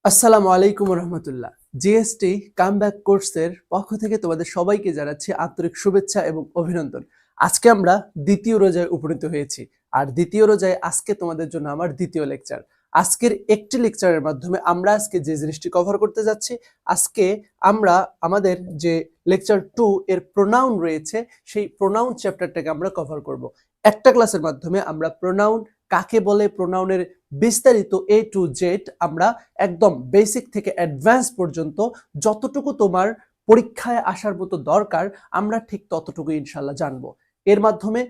আসসালামু আলাইকুম রহমতুল্লাহ। GST comeback কোর্সের পক্ষ থেকে তোমাদের সবাইকে জানাচ্ছি আন্তরিক শুভেচ্ছা এবং অভিনন্দন। আজকে আমরা দ্বিতীয় রোজায় উপনীত হয়েছি, আর দ্বিতীয় রোজায় আজকে তোমাদের জন্য আমার দ্বিতীয় লেকচার। আজকের একটি লেকচারের মাধ্যমে আমরা আজকে যে জিনিসটি কভার করতে যাচ্ছি, আজকে আমরা আমাদের যে লেকচার 2 এর প্রোনাউন রয়েছে সেই প্রোনাউন চ্যাপ্টারটাকে আমরা কভার করব। একটা ক্লাসের মাধ্যমে আমরা প্রোনাউন কাকে বলে, প্রোনাউনের বিস্তারিত A to Z আমরা একদম বেসিক থেকে অ্যাডভান্স পর্যন্ত যতটুকু তোমার পরীক্ষায় আসার মতো দরকার আমরা ঠিক ততটুকু ইনশাল্লাহ জানবো। এর মাধ্যমে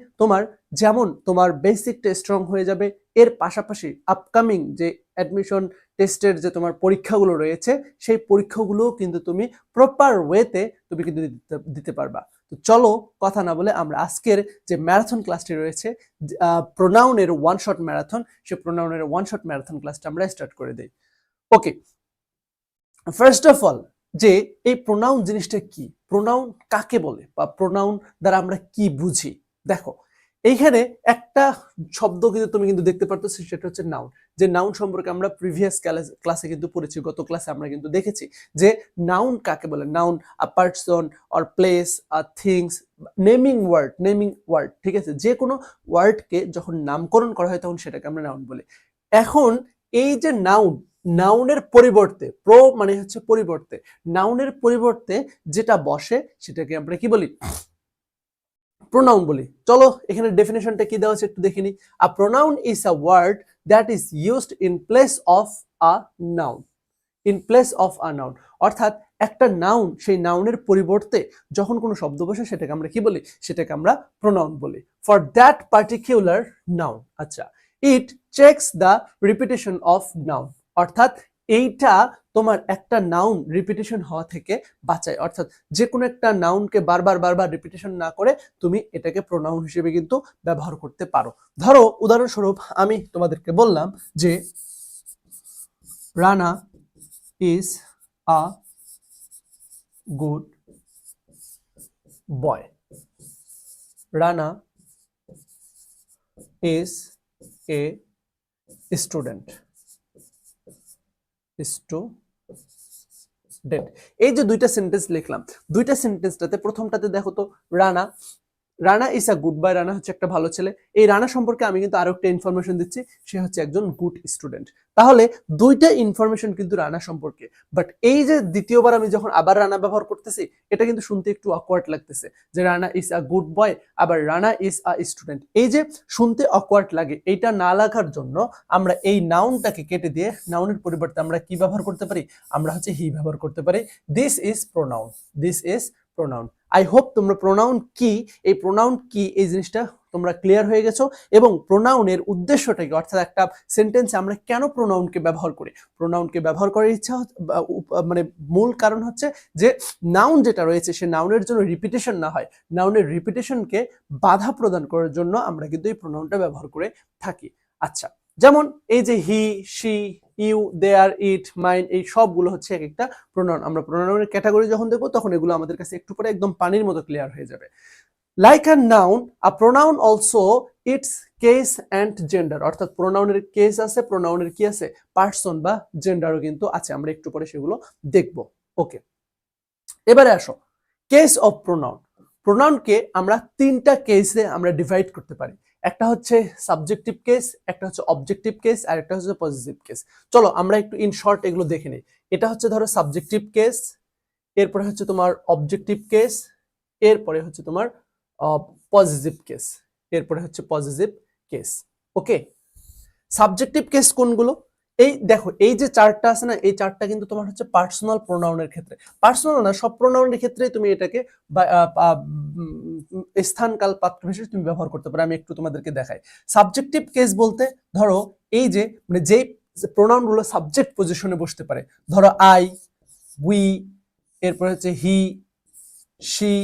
তোমার বেসিকটা স্ট্রং হয়ে যাবে, এর পাশাপাশি আপকামিং যে অ্যাডমিশন টেস্টের যে তোমার পরীক্ষাগুলো রয়েছে সেই পরীক্ষাগুলোও কিন্তু তুমি প্রপার ওয়েতে তুমি কিন্তু দিতে পারবা। তো চলো কথা না বলে আমরা আজকের যে ম্যারাথন ক্লাসটি রয়েছে প্রোনাউনের ওয়ান শট ম্যারাথন, সেই প্রোনাউনের ওয়ান শট ম্যারাথন ক্লাসটা আমরা স্টার্ট করে দেই। ওকে, ফার্স্ট অফ অল যে এই প্রোনাউন জিনিসটা কি, প্রোনাউন কাকে বলে বা প্রোনাউন দ্বারা আমরা কি বুঝি। দেখো এইখানে একটা শব্দ কিন্তু তুমি কিন্তু দেখতে পারতো, সেটা হচ্ছে নাউন। যে নাউন সম্পর্কে আমরা প্রিভিয়াস ক্লাসে কিন্তু পড়েছি, গত ক্লাসে আমরা কিন্তু দেখেছি যে নাউন কাকে বলে। Noun a person or place a things, naming word, ঠিক আছে, যে কোনো ওয়ার্ডকে যখন নামকরণ করা হয় তখন সেটাকে আমরা নাউন বলি। এখন এই যে নাউনের পরিবর্তে, প্রো মানে হচ্ছে পরিবর্তে, নাউনের পরিবর্তে যেটা বসে সেটাকে আমরা কি বলি, প্রোনাউন বলি। চলো এখানে ডেফিনেশনটা কি দেওয়া আছে একটু দেখে নিই। A pronoun is a word that is used in place of a noun. In place of a noun অর্থাৎ একটা নাউন, সেই নাউনের পরিবর্তে যখন কোনো শব্দ বসে সেটাকে আমরা কি বলি, সেটাকে আমরা প্রোনাউন বলি। ফর দ্যাট পার্টিকুলার নাউন, আচ্ছা, it checks the repetition of noun, অর্থাৎ এইটা তোমার একটা নাউন রিপিটেশন হওয়া থেকে বাঁচায়। অর্থাৎ যে কোনো একটা নাউনকে বারবার রিপিটেশন না করে তুমি এটাকে প্রোনাউন হিসেবে কিন্তু ব্যবহার করতে পারো। ধরো উদাহরণস্বরূপ আমি তোমাদেরকে বললাম যে Rana is a good boy. Rana is a student. এই যে দুইটা সেন্টেন্স লিখলাম, দুইটা সেন্টেন্সটাতে প্রথমটাতে দেখো তো Rana is a good boy, Rana হচ্ছে একটা ভালো ছেলে। এই রানা সম্পর্কে আমি কিন্তু আরো একটা ইনফরমেশন দিচ্ছি, সে হচ্ছে একজন গুড স্টুডেন্ট। তাহলে দুইটা ইনফরমেশন কিন্তু রানা সম্পর্কে। বাট এই যে দ্বিতীয়বার আমি যখন আবার রানা ব্যবহার করতেছি, এটা কিন্তু শুনতে একটু অকওয়ার্ড লাগতেছে যে Rana is a good boy আবার রানা ইজ আ স্টুডেন্ট। এই যে শুনতে অকওয়ার্ড লাগে, এইটা না লাগার জন্য আমরা এই নাউনটাকে কেটে দিয়ে নাউনের পরিবর্তে আমরা কি ব্যবহার করতে পারি, আমরা হচ্ছে হি ব্যবহার করতে পারি। This is pronoun, this is pronoun. I hope তোমরা প্রোনাউন কি, এই প্রোনাউন কি এই জিনিসটা তোমরা ক্লিয়ার হয়ে গেছো, এবং প্রোনাউনের উদ্দেশ্যটা কি, অর্থাৎ একটা সেন্টেন্সে আমরা কেন প্রোনাউনকে ব্যবহার করি। প্রোনাউনকে ব্যবহার করার ইচ্ছা মানে মূল কারণ হচ্ছে যে নাউন যেটা রয়েছে সে নাউনের জন্য রিপিটেশন না হয়, নাউনের রিপিটেশনকে বাধা প্রদান করার জন্য আমরা কিন্তু এই প্রোনাউনটা ব্যবহার করে থাকি। আচ্ছা, যেমন এই যে he, she, you, their, it, mine, এই সবগুলো হচ্ছে এক একটা প্রোনাউন। আমরা প্রোনাউনের ক্যাটাগরি যখন দেখবো তখন এগুলো আমাদের কাছে একটু পরে একদম পানির মতো ক্লিয়ার হয়ে যাবে। Like a noun, a pronoun also it's case and gender, অর্থাৎ প্রোনাউনের কেস আছে, প্রোনাউনের কি আছে, পার্সন বা জেন্ডারও কিন্তু আছে। আমরা একটু পরে সেগুলো দেখবো। ওকে, এবারে আসো কেস অফ প্রোনাউন। প্রোনাউনকে আমরা তিনটা কেসে আমরা ডিভাইড করতে পারি। একটা হচ্ছে সাবজেক্টিভ কেস, একটা হচ্ছে অবজেক্টিভ কেস, আর একটা হচ্ছে পজিটিভ কেস। চলো আমরা একটু ইন শর্ট এগুলো দেখে নিই। এটা হচ্ছে ধরো সাবজেক্টিভ কেস, এরপরে হচ্ছে তোমার অবজেক্টিভ কেস, এরপরে হচ্ছে তোমার পজিটিভ কেস, এরপরে হচ্ছে পজিটিভ কেস। ওকে, সাবজেক্টিভ কেস কোনগুলো, এই দেখো এই যে চারটা আছে না, এই চারটা কিন্তু তোমার হচ্ছে পার্সোনাল প্রোনাউনের ক্ষেত্রে, পার্সোনাল না সব প্রোনাউনের ক্ষেত্রেই তুমি এটাকে স্থান কাল পাত্র বিশেষে তুমি ব্যবহার করতে পারো। আমি একটু তোমাদেরকে দেখাই। সাবজেক্টিভ কেস বলতে ধরো এই যে মানে যেই প্রোনাউন গুলো সাবজেক্ট পজিশনে বসতে পারে, ধরো আই, উই, এরপরে হচ্ছে হি, শি,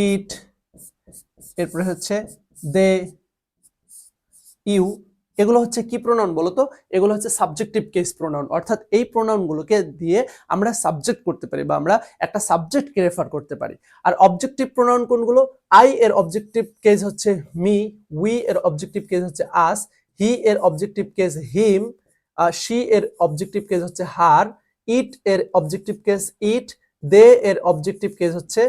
ইট, এরপরে হচ্ছে দে, ইউ, এগুলো হচ্ছে কি প্রোনাউন বলতো, এগুলো হচ্ছে সাবজেক্টিভ কেস প্রোনাউন। অর্থাৎ এই প্রোনাউনগুলোকে দিয়ে আমরা সাবজেক্ট করতে পারি বা আমরা একটা সাবজেক্টকে রেফার করতে পারি। আর অবজেক্টিভ প্রোনাউন কোনগুলো, আই এর অবজেক্টিভ কেস হচ্ছে মি, উই এর অবজেক্টিভ কেস হচ্ছে আস, হি এর অবজেক্টিভ কেস হিম, শি এর অবজেক্টিভ কেস হচ্ছে হার, ইট এর অবজেক্টিভ কেস ইট, দে এর অবজেক্টিভ কেস হচ্ছে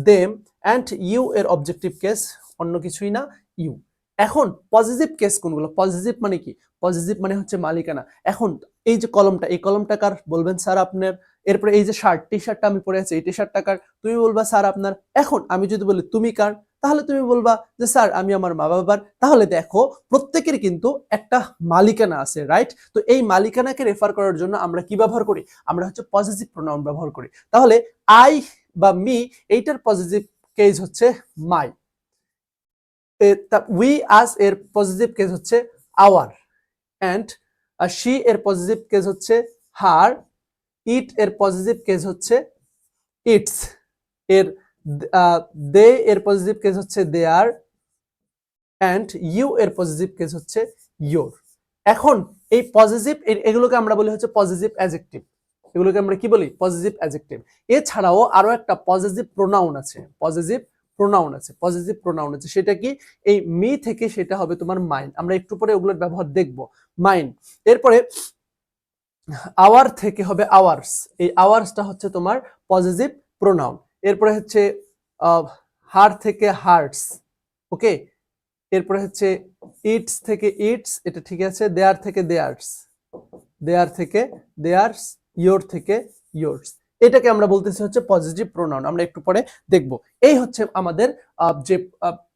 দেম, অ্যান্ড ইউ এর অবজেক্টিভ কেস অন্য কিছুই না, ইউ। এখন পজিটিভ কেস কোনগুলো? পজিটিভ মানে কি? পজিটিভ মানে হচ্ছে মালিকানা। এখন এই যে কলমটা, এই কলমটা কার? বলবেন স্যার আপনার। এরপরে এই যে শার্ট, টি শার্টটা আমি পরে আছি, এই টি শার্টটা কার? তুমি বলবা স্যার আপনার। এখন আমি যদি বলি তুমি কার, তাহলে তুমি বলবা যে স্যার আমি আমার মা বাবার। তাহলে দেখো প্রত্যেকের কিন্তু একটা মালিকানা আছে, রাইট? তো এই মালিকানাকে রেফার করার জন্য আমরা কি ব্যবহার করি? আমরা হচ্ছে পজিটিভ প্রোনাউন ব্যবহার করি। তাহলে আই বা মি, এইটার পজিটিভ কেস হচ্ছে মাই। উই আস এর পজিটিভ কেস হচ্ছে আওয়ার, অ্যান্ড শি এর পজিটিভ কেস হচ্ছে হার, ইট এর পজিটিভ কেস হচ্ছে ইটস, এর দে এর পজিটিভ কেস হচ্ছে দেয়ার, অ্যান্ড ইউ এর পজিটিভ কেস হচ্ছে ইয়োর। এখন এই পজিটিভ এগুলোকে আমরা বলি হচ্ছে পজিটিভ অ্যাডজেক্টিভ। এগুলোকে আমরা কি বলি? Positive adjective. এছাড়াও আরো একটা পজিটিভ প্রোনাউন আছে, পজিটিভ প্রোনাউন আছে, পজিটিভ প্রোনাউন আছে। সেটা কি? এই মি থেকে সেটা হবে তোমার মাইন্ড। আমরা একটু পরে ওগুলোর ব্যবহার দেখব। মাইন্ড। এরপরে আওয়ার থেকে হবে আওয়ার্স। এই আওয়ার্সটা হচ্ছে তোমার পজিটিভ প্রোনাউন। এরপরে হচ্ছে হার থেকে হার্টস, ওকে। এরপরে হচ্ছে ইটস থেকে ইটস, এটা ঠিক আছে। দেয়ার থেকে দেয়ার্স, দেয়ার থেকে দেয়ার্স, ইয়োর থেকে ইয়োর্স। এটাকে আমরা বলতেছি হচ্ছে পজিটিভ প্রোনাউন। আমরা একটু পরে দেখব। এই হচ্ছে আমাদের যে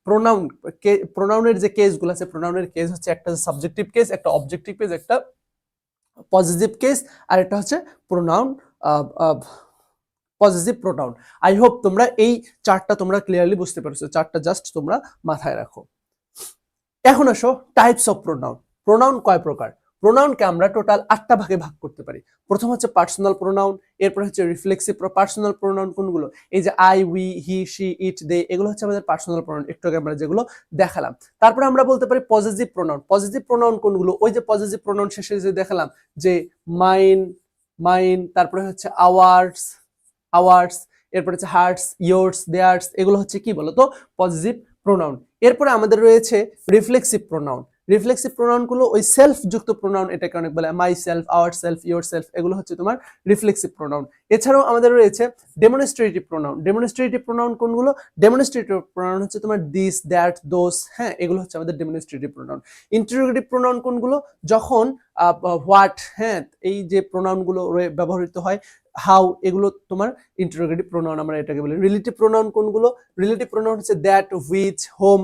প্রোনাউন, প্রোনাউনের যে কেসগুলো আছে, প্রোনাউনের কেস হচ্ছে একটা সাবজেক্টিভ কেস, একটা অবজেক্টিভ কেস, একটা পজিটিভ কেস, আর এটা হচ্ছে pronoun, positive pronoun. I hope তোমরা এই চারটা তোমরা ক্লিয়ারলি বুঝতে পারছো। চারটা জাস্ট তোমরা মাথায় রাখো। এখন আসো টাইপস অফ প্রোনাউন। প্রোনাউন কয় প্রকার? প্রোনাউনকে আমরা টোটাল 8টা ভাগে ভাগ করতে পারি। প্রথম হচ্ছে পার্সোনাল প্রোনাউন, এরপর হচ্ছে রিফ্লেক্সিভ। পার্সোনাল প্রোনাউন কোনগুলো? এই যে আই, উই, হি, শি, ইট, দে, এগুলো হচ্ছে আমাদের পার্সোনাল প্রোনাউন, একটু আগে আমরা যেগুলো দেখালাম। তারপরে আমরা বলতে পারি পজিটিভ প্রোনাউন। পজিটিভ প্রোনাউন কোনগুলো? ওই যে পজিটিভ প্রোনাউন শেষে যে দেখালাম যে মাইন, মাইন, তারপরে হচ্ছে আওয়ার্স, আওয়ার্স, এরপর হচ্ছে হার্টস, ইয়োর্স, দেয়ার্স, এগুলো হচ্ছে কি বলতো? Positive pronoun. এরপরে আমাদের রয়েছে রিফ্লেক্সিভ প্রোনাউন। রিফ্লেক্সিভ প্রোনাউন গুলো ওই সেলফ যুক্ত প্রোনাউন, এটাকে অনেক বলে my self, our self, your self, এগুলো হচ্ছে তোমার রিফ্লেক্সিভ প্রোনাউন। এছাড়াও আমাদের রয়েছে ডেমনস্ট্রেটিভ প্রোনাউন। ডেমনস্ট্রেটিভ প্রোনাউন কোনগুলো? ডেমনস্ট্রেটিভ প্রোনাউন হচ্ছে তোমার দিস, দ্যাট, দোস, হ্যাঁ, এগুলো হচ্ছে আমাদের ডেমনস্ট্রেটিভ প্রোনাউন। ইন্টারোগেটিভ প্রোনাউন কোনগুলো? যখন হোয়াট, হ্যাঁ, এই যে প্রোনাউন গুলো ব্যবহৃত হয়, হাউ, এগুলো তোমার ইন্টারোগেটিভ প্রোনাউন, আমরা এটাকে বলি। রিলেটিভ প্রোনাউন কোনগুলো? রিলেটিভ প্রোনাউন হচ্ছে দ্যাট, হুইচ, হোম,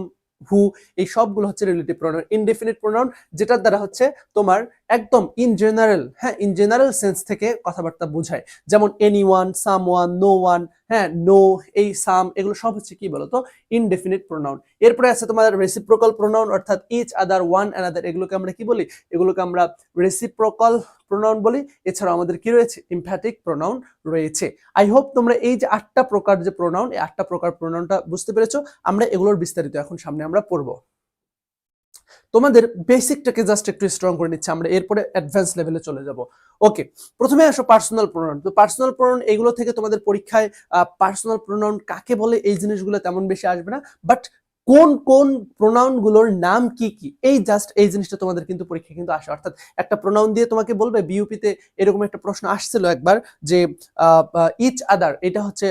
হু, এই সবগুলো হচ্ছে রিলেটিভ প্রোনাউন। ইনডেফিনিট প্রোনাউন, যেটার দ্বারা হচ্ছে তোমার একদম ইন জেনারেল, হ্যাঁ, ইন জেনারেল সেন্স থেকে কথাবার্তা বোঝায়। যেমন এনিওয়ান, সামওয়ান, নো ওয়ান, হ্যাঁ, নো, এই সাম, এগুলো সব হচ্ছে কি বলতো? Indefinite pronoun. এরপরে আছে তোমার রেসিপ্রোকাল প্রোনাউন, অর্থাৎ ইচ আদার, ওয়ান অ্যানাদার, এগুলোকে আমরা কি বলি? এগুলোকে আমরা রেসিপ্রোকাল প্রোনাউন বলি। এছাড়াও আমাদের কি রয়েছে? এমফ্যাটিক প্রোনাউন রয়েছে। আই হোপ তোমরা এই যে 8টা প্রকার যে প্রোনাউন, এই 8টা প্রকার প্রোনাউনটা বুঝতে পেরেছো। আমরা এগুলোর বিস্তারিত এখন সামনে আমরা পড়বো। তোমাদের বেসিকটাকে জাস্ট একটু স্ট্রং করে নিচ্ছে, আমরা এরপরে অ্যাডভান্স লেভেলে চলে যাব। ওকে, প্রথমে আসো পার্সোনাল প্রোনাউন। তো পার্সোনাল প্রোনাউন এগুলো থেকে তোমাদের পরীক্ষায় পার্সোনাল প্রোনাউন কাকে বলে এই জিনিসগুলো তেমন বেশি আসবে না, বাট কোন কোন প্রোনাউন গুলোর নাম কি কি, এই জাস্ট এই জিনিসটা তোমাদের কিন্তু পরীক্ষা কিন্তু আসে। অর্থাৎ একটা প্রোনাউন দিয়ে তোমাকে বলবে, বিইউপিতে এরকম একটা প্রশ্ন আসছিল একবার যে ইচ আদার, এটা হচ্ছে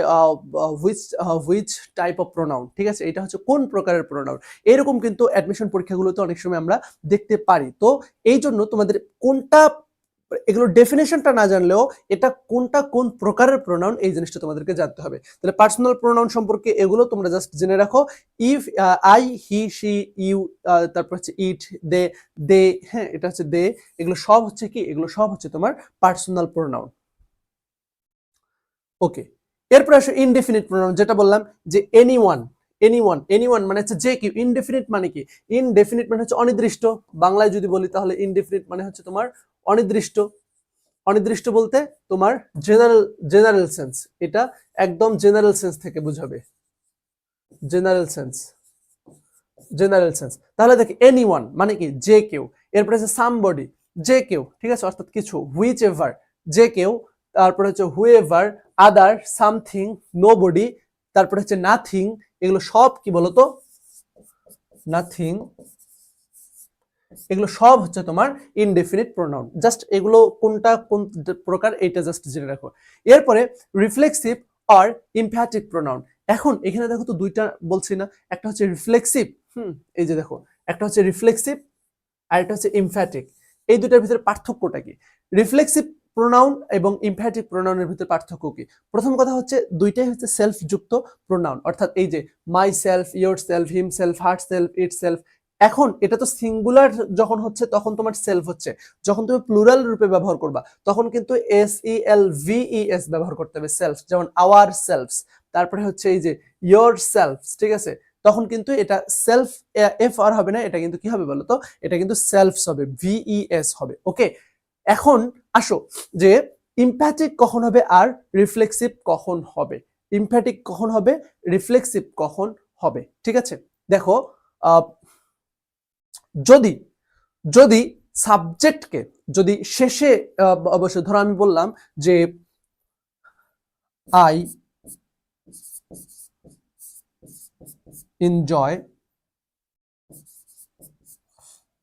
হুইচ টাইপ অফ প্রোনাউন, ঠিক আছে, এটা হচ্ছে কোন প্রকারের প্রোনাউন। এরকম কিন্তু অ্যাডমিশন পরীক্ষাগুলোতে অনেক সময় আমরা দেখতে পারি। তো এই জন্য তোমাদের কোনটা, এগুলো ডেফিনেশনটা না জানলেও এটা কোনটা কোন প্রকারের প্রোনাউন, এই জিনিসটা তোমাদেরকে জানতে হবে। তাহলে পার্সোনাল প্রোনাউন সম্পর্কে এগুলো তোমরা জাস্ট জেনে রাখো। If, I, he, she, you, তারপর হচ্ছে ইট, দে, দে, হ্যাঁ, এটা হচ্ছে দে, এগুলো সব হচ্ছে কি? এগুলো সব হচ্ছে তোমার পার্সোনাল প্রোনাউন। ওকে, এরপর আসো ইনডেফিনিট প্রোনাউন, যেটা বললাম যে এনিওয়ান, এনিওয়ান, এনিওয়ান মানে হচ্ছে যে কেউ। ইনডেফিনিট মানে কি? ইনডেফিনিট মানে হচ্ছে অনির্দিষ্ট। বাংলায় যদি বলি তাহলে ইনডেফিনিট মানে হচ্ছে তোমার অনির্দিষ্ট। অনির্দিষ্ট বলতে তোমার জেনারেল, জেনারেল সেন্স, এটা একদম জেনারেল সেন্স থেকে বুঝাবে, জেনারেল সেন্স, জেনারেল সেন্স। তাহলে দেখি এনিওয়ান মানে কি? যে কেউ। এরপরে আছে সামবডি, যে কেউ, ঠিক আছে, অর্থাৎ কিছু। হুইচ এভার, যে কেউ। তারপরে হচ্ছে হুএভার, আদার, সামথিং, নোবডি, তারপরে হচ্ছে নাথিং, এগুলো সব কি বলতো? নাথিং, এগুলো সব হচ্ছে তোমার ইনডেফিনিট প্রোনাউন। জাস্ট এগুলো কোনটা কোন প্রকার এটা জাস্ট জেনে রাখো। এরপরে রিফ্লেক্সিভ আর ইমপ্যাথিক প্রোনাউন। এখন এখানে দেখো তো দুইটা বলছি না, একটা হচ্ছে রিফ্লেক্সিভ, এই যে দেখো, একটা হচ্ছে রিফ্লেক্সিভ আর একটা হচ্ছে ইমফ্যাটিক। এই দুটার ভিতরে পার্থক্যটা কি? রিফ্লেক্সিভ প্রোনাউন এবং ইমফ্যাটিক প্রোনাউনের ভিতরে পার্থক্য কি? প্রথম কথা হচ্ছে দুইটাই হচ্ছে সেলফ যুক্ত প্রোনাউন, অর্থাৎ এই যে my self, your self, him self, her self, it self. এখন এটা তো সিঙ্গুলার যখন হচ্ছে তখন তোমার সেলফ হচ্ছে, যখন তুমি প্লুরাল রূপে ব্যবহার করবা তখন কিন্তু SELVES ব্যবহার করতে হবে সেলফ, যেমন আওয়ার সেলফস, তারপরে হচ্ছে এই যে ইয়োর সেলফস, ঠিক আছে? তখন কিন্তু এটা সেলফ এফ আর হবে না, এটা কিন্তু কি হবে বলতো, এটা কিন্তু সেলফস হবে, VES হবে। ওকে, এখন আসো যে ইমপ্যাথিক কখন হবে আর রিফ্লেক্সিভ কখন হবে, ইমপ্যাথিক কখন হবে, রিফ্লেক্সিভ কখন হবে, ঠিক আছে? দেখো, যদি যদি সাবজেক্টকে যদি শেষে অবশ্যই ধরো আমি বললাম যে I enjoy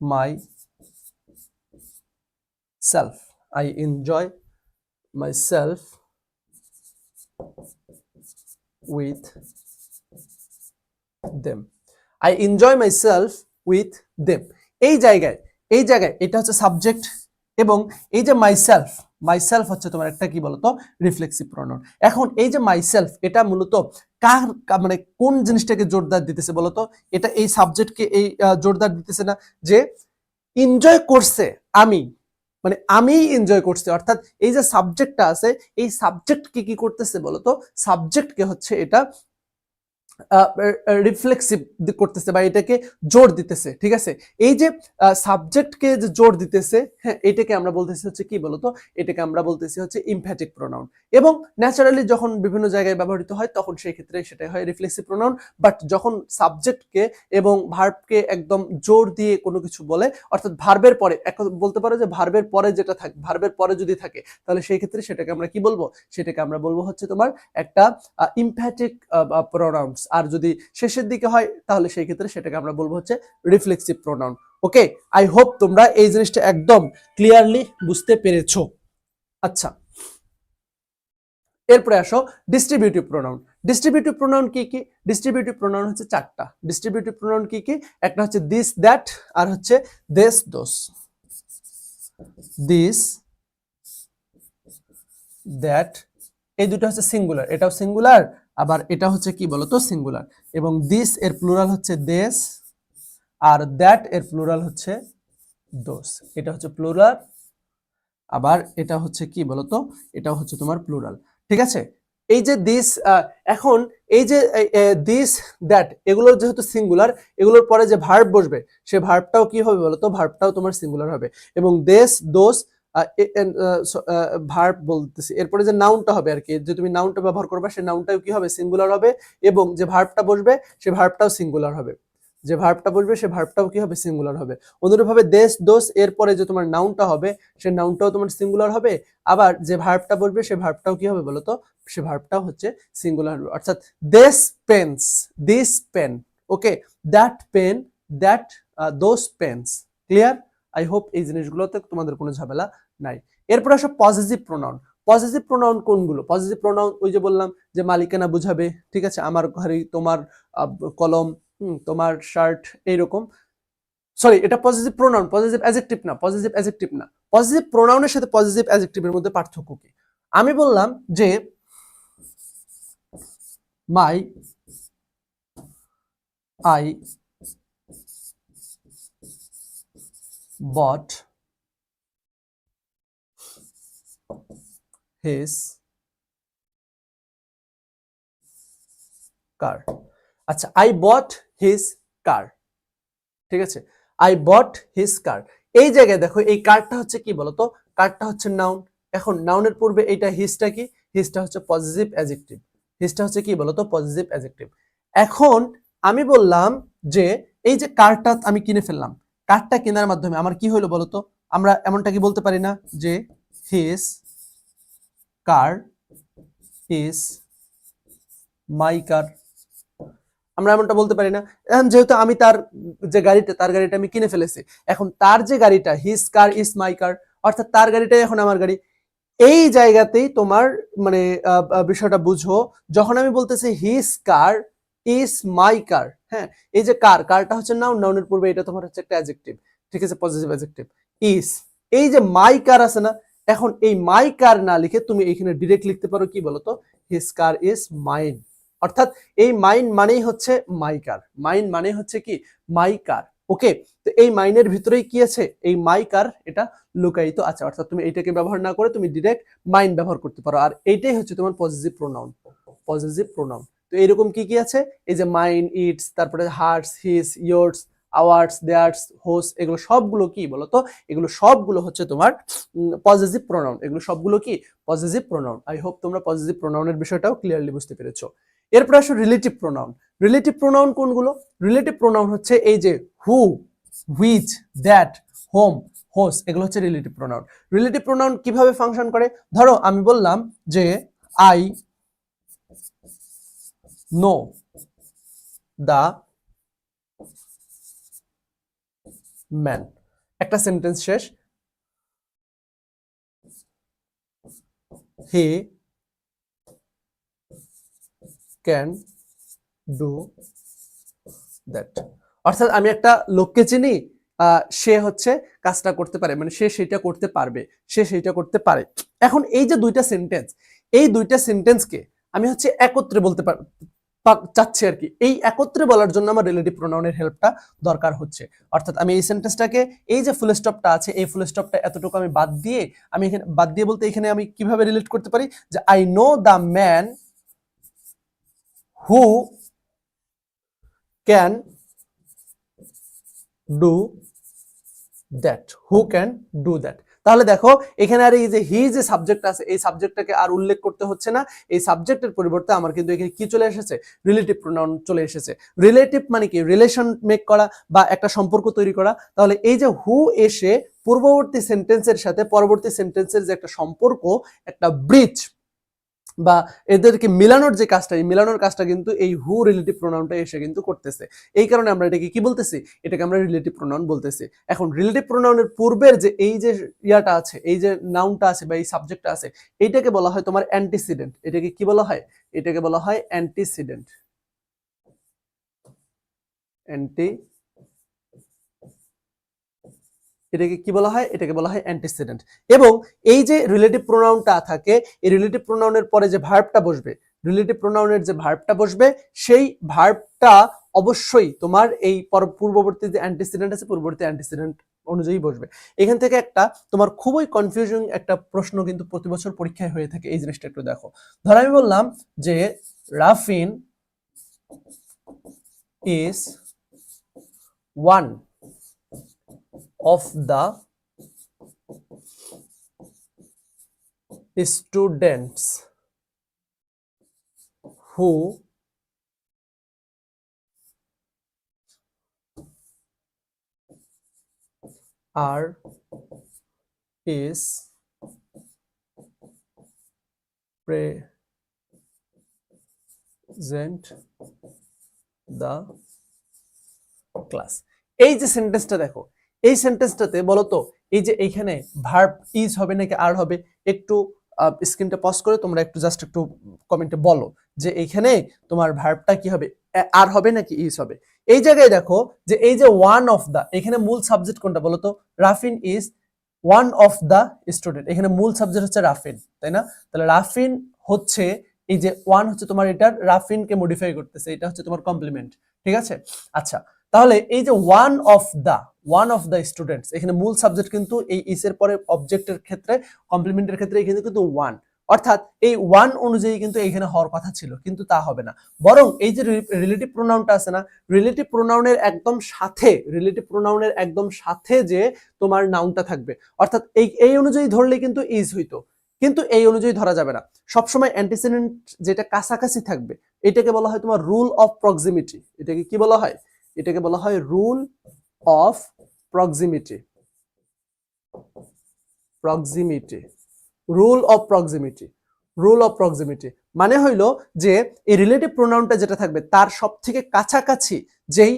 my self, I enjoy myself with them, I enjoy myself with them। এই জায়গায় এটা হচ্ছে সাবজেক্ট, এবং এই যে মাইসেলফ, মাইসেলফ হচ্ছে তোমার একটা কি বলতো, রিফ্লেক্সিভ প্রোনাউন। এখন এই যে মাইসেলফ এটা মূলত মানে কোন জিনিসটাকে জোরদার দিতেছে বলতো? এটা এই সাবজেক্টকে এই জোরদার দিতেছে না, যে এনজয় করছে আমি, মানে আমি এনজয় করছি, অর্থাৎ এই যে সাবজেক্টটা আছে এই সাবজেক্টকে কি করতেছে বলতো, সাবজেক্টকে হচ্ছে এটা রিফ্লেক্সিভ করতেছে বা এটাকে জোর দিতেছে, ঠিক আছে? এই যে সাবজেক্টকে যে জোর দিতেছে, হ্যাঁ, এটাকে আমরা বলতেছি হচ্ছে কি বলতো, এটাকে আমরা বলতেছি হচ্ছে ইমপ্যাথিক প্রোনাউন। এবং ন্যাচারালি যখন বিভিন্ন জায়গায় ব্যবহৃত হয় তখন সেই ক্ষেত্রে সেটাই হয় রিফ্লেক্সিভ প্রোনাউন। বাট যখন সাবজেক্টকে এবং ভার্বকে একদম জোর দিয়ে কোনো কিছু বলে, অর্থাৎ ভার্বের পরে, বলতে পারো যে ভার্বের পরে যেটা থাকে, ভার্বের পরে যদি থাকে তাহলে সেই ক্ষেত্রে সেটাকে আমরা কি বলবো, সেটাকে আমরা বলবো হচ্ছে তোমার একটা ইমপ্যাথিক প্রোনাউন্স। আর যদি শেষের দিকে হয় তাহলে সেই ক্ষেত্রে সেটাকে আমরা বলবো হচ্ছে reflexive pronoun. Okay, I hope তোমরা এই জিনিসটা একদম ক্লিয়ারলি বুঝতে পেরেছো। আচ্ছা, এরপরে আসো ডিস্ট্রিবিউটিভ প্রোনাউন। ডিস্ট্রিবিউটিভ প্রোনাউন কি কি? ডিস্ট্রিবিউটিভ প্রোনাউন হচ্ছে চারটা। ডিস্ট্রিবিউটিভ প্রোনাউন কি কি? একটা হচ্ছে দিস দ্যাট, আর হচ্ছে দেস দোস। দিস দ্যাট, এই দুটো হচ্ছে সিঙ্গুলার, এটাও সিঙ্গুলার, আবার এটা হচ্ছে কি বলতো সিঙ্গুলার। এবং দিস এর প্লুরাল হচ্ছে দেশ, আর দ্যাট এর প্লুরাল হচ্ছে দোস। এটা হচ্ছে প্লুরাল, আবার এটা হচ্ছে কি বলতো, এটা হচ্ছে তোমার প্লুরাল, ঠিক আছে? এই যে দিস, এখন এই যে দিস দ্যাট, এগুলো যেহেতু সিঙ্গুলার, এগুলোর পরে যে ভার্ব বসবে সে ভার্বটাও কি হবে বলতো, ভার্বটাও তোমার সিঙ্গুলার হবে। এবং দেশ দোস ভার্ব বলতেছি, এরপরে যে নাউনটা হবে আর কি, যে তুমি নাউনটা ব্যবহার করবে সে নাউনটাও কি হবে, সিঙ্গুলার হবে। এবং যে ভার্বটা বসবে সে ভার্বটাও সিঙ্গুলার হবে, যে ভার্বটা বসবে সে ভার্বটাও কি হবে, সিঙ্গুলার হবে। অনুরূপভাবে দেশ দোস এরপরে যে তোমার নাউনটা হবে সে নাউনটাও তোমার সিঙ্গুলার হবে, আবার যে ভার্বটা বসবে সে ভার্বটাও কি হবে বলতো, সে ভার্বটাও হচ্ছে সিঙ্গুলার হবে। অর্থাৎ these pens, this pen, okay, that pen, that those pens. Clear? I hope এই জিনিসগুলোতে তোমাদের কোনো ঝামেলা নাই। এরপর আসো পজিটিভ প্রোনাউন। পজিটিভ প্রোনাউন কোনগুলো? পজিটিভ প্রোনাউন ওই যে বললাম যে মালিকানা বুঝাবে, ঠিক আছে, আমার ঘড়ি, তোমার কলম, তোমার শার্ট, এইরকম। সরি, এটা পজিটিভ প্রোনাউন, পজিটিভ অ্যাডজেক্টিভ না, পজিটিভ অ্যাডজেক্টিভ না। পজিটিভ প্রোনাউনের সাথে পজিটিভ অ্যাডজেক্টিভের মধ্যে পার্থক্য কি? আমি বললাম যে মাই, আই বট হিজ কার। আচ্ছা, আই বট হিজ কার, ঠিক আছে, আই বট হিজ কার। এই জায়গায় দেখো এই কারটা হচ্ছে কি বলতো, কারটা হচ্ছে নাউন। এখন নাউনের পূর্বে এইটা হিজটা কি, হিজটা হচ্ছে পজিটিভ অ্যাডজেক্টিভ, হিজটা হচ্ছে কি বলতো, পজিটিভ অ্যাডজেক্টিভ। এখন আমি বললাম যে এই যে কারটা আমি কিনে ফেললাম, কারটা কেনার মাধ্যমে আমার কি হলো বলতো, আমরা এমনটা কি বলতে পারি না যে হিজ কার ইজ মাই কার, আমরা এমনটা বলতে পারি না? এখন যেহেতু আমি তার গাড়িটা আমি কিনে ফেলেছি, এখন তার যে গাড়িটা, হিজ কার ইজ মাই কার, অর্থাৎ তার গাড়িটাই এখন আমার গাড়ি। এই জায়গাতেই তোমার মানে বিষয়টা বুঝো, যখন আমি বলতেছি হিজ কার ইজ মাই কার, হ্যাঁ, এই যে কারটা হচ্ছে নাউন, নাউনের পূর্বে এটা তোমার হচ্ছে একটা অ্যাডজেক্টিভ, ঠিক আছে, পজিটিভ অ্যাডজেক্টিভ। ইজ, এই যে মাই কার আছে না, এখন এই মাই কার না লিখে তুমি এখানে ডিরেক্ট লিখতে পারো কি বলতো, হিজ কার ইজ মাইন। অর্থাৎ এই মাইন মানেই হচ্ছে মাই কার, মাইন মানে হচ্ছে কি মাই কার। ওকে, তো এই মাইনের ভিতরেই কি আছে, এই মাই কার এটা লুকায়িত আছে। অর্থাৎ তুমি এইটাকে ব্যবহার না করে তুমি ডিরেক্ট মাইন ব্যবহার করতে পারো, আর এইটাই হচ্ছে তোমার পজিটিভ প্রোনাউন, পজিটিভ প্রোনাউন। তো এরকম কি কি আছে, এই যে মাইন, ইটস, তারপরে hers, his, yours, ours, theirs, whose, এগুলো সবগুলো কি বলতো, এগুলো সবগুলো হচ্ছে তোমার পজিটিভ প্রোনাউন। এগুলো সবগুলো কি পজিটিভ প্রোনাউন। আই হোপ তোমরা পজিটিভ প্রোনাউনের বিষয়টাও ক্লিয়ারলি বুঝতে পেরেছো। এরপর আসো রিলেটিভ প্রোনাউন। রিলেটিভ প্রোনাউন কোনগুলো? রিলেটিভ প্রোনাউন হচ্ছে এই যে হু, হুইচ, দ্যাট, হোম, হোস, এগুলো হচ্ছে রিলেটিভ প্রোনাউন। রিলেটিভ প্রোনাউন কিভাবে ফাংশন করে? ধরো আমি বললাম যে আই নো দা ম্যান, একটা সেন্টেন্স শেষ। He can do that. অর্থাৎ আমি একটা লোককে চিনি, সে হচ্ছে কাজটা করতে পারে, মানে সে সেটা করতে পারবে, সে সেটা করতে পারে। এখন এই যে দুইটা সেন্টেন্স, এই দুইটা সেন্টেন্সকে আমি হচ্ছে একত্রে বলতে চাচ্ছি আর কি। এই একত্রে বলার জন্য আমার রিলেটিভ প্রোনাউনের হেল্পটা দরকার হচ্ছে। অর্থাৎ আমি এই সেন্টেন্সটাকে, এই যে ফুল স্টপটা আছে, এই ফুল স্টপটা এতটুকু আমি বাদ দিয়ে, আমি এখানে বাদ দিয়ে বলতে এখানে আমি কিভাবে রিলেট করতে পারি, যে I know the man who can do that, who can do that. তাহলে দেখো এখানে আর এই যে হি যে সাবজেক্ট আছে, এই সাবজেক্টটাকে আর উল্লেখ করতে হচ্ছে না। এই সাবজেক্টের পরিবর্তে আমার কিন্তু এখানে কি চলে এসেছে, রিলেটিভ প্রোনাউন চলে এসেছে। রিলেটিভ মানে কি, রিলেশন মেক করা বা একটা সম্পর্ক তৈরি করা। তাহলে এই যে হু এসে পূর্ববর্তী সেন্টেন্সের সাথে পরবর্তী সেন্টেন্সের যে একটা সম্পর্ক, একটা ব্রিজ বা এদেরকে মিলানোর যে কাজটা, এই মিলানোর কাজটা কিন্তু এই হু রিলেটিভ প্রোনাউনটা এসে কিন্তু করতেছে। এই কারণে আমরা এটাকে কি বলতেছি, এটাকে আমরা রিলেটিভ প্রোনাউন বলতেছি। এখন রিলেটিভ প্রোনাউনের পূর্বের যে এই যে ইয়াটা আছে, এই যে নাউনটা আছে বা এই সাবজেক্টটা আছে, এইটাকে বলা হয় তোমার অ্যান্টিসিডেন্ট। এটাকে কি বলা হয়, এটাকে বলা হয় অ্যান্টিসিডেন্ট, এটাকে কি বলা হয়, এটাকে বলা হয় অ্যান্টিসিডেন্ট। এবং এই যে রিলেটিভ প্রোনাউনটা থাকে, এই রিলেটিভ প্রোনাউনের পরে যে ভার্বটা বসবে, রিলেটিভ প্রোনাউনের যে ভার্বটা বসবে, সেই ভার্বটা অবশ্যই তোমার এই পূর্ববর্তী যে অ্যান্টিসিডেন্ট আছে, পূর্ববর্তী অ্যান্টিসিডেন্ট অনুযায়ী বসবে। এখান থেকে একটা তোমার খুবই কনফিউজিং একটা প্রশ্ন কিন্তু প্রতি বছর পরীক্ষায় হয়ে থাকে, এই জিনিসটা একটু দেখো। ধরো আমি বললাম যে Rafin is one of the students who are is present the class। এই যে সেন্টেন্সটা দেখো, এই সেন্টেন্সটাতে বলতো এই যে এইখানে ভার্ব ইজ হবে নাকি আর হবে, একটু স্ক্রিনটা পজ করে তোমরা একটু জাস্ট একটু কমেন্টে বলো যে এইখানে তোমার ভার্বটা কি হবে, আর হবে নাকি ইজ হবে। এই জায়গায় দেখো যে এই যে ওয়ান অফ দা, এখানে মূল সাবজেক্ট কোনটা বলতো, Rafin is one of the student, এখানে মূল সাবজেক্ট হচ্ছে রাফিন, তাই না? তাহলে রাফিন হচ্ছে এই যে ওয়ান হচ্ছে তোমার এটার রাফিনকে মডিফাই করতেছে, এটা হচ্ছে তোমার কমপ্লিমেন্ট, ঠিক আছে? আচ্ছা, তাহলে এই যে ওয়ান অফ দা স্টুডেন্টস, এখানে মূল সাবজেক্ট কিন্তু এই ইস এর পরে অবজেক্টের ক্ষেত্রে, কমপ্লিমেন্টের ক্ষেত্রে এখানে কিন্তু ওয়ান, অর্থাৎ এই ওয়ান অনুযায়ী কিন্তু এখানে হওয়ার কথা ছিল, কিন্তু তা হবে না। বরং এই যে রিলেটিভ প্রোনাউনটা আছে না, রিলেটিভ প্রোনাউনের একদম সাথে যে তোমার নাউনটা থাকবে, অর্থাৎ এই অনুযায়ী ধরলে কিন্তু ইজ হইতো, কিন্তু এই অনুযায়ী ধরা যাবে না। সবসময় অ্যান্টিসিডেন্ট যেটা কাছাকাছি থাকবে, এটাকে বলা হয় তোমার রুল অফ প্রক্সিমিটি। এটাকে কি বলা হয়, এটাকে বলা হয় rule of proximity, rule of proximity মানে হইলো যে এই রিলেটিভ প্রোনাউনটা যেটা থাকবে তার সব থেকে কাছাকাছি যেই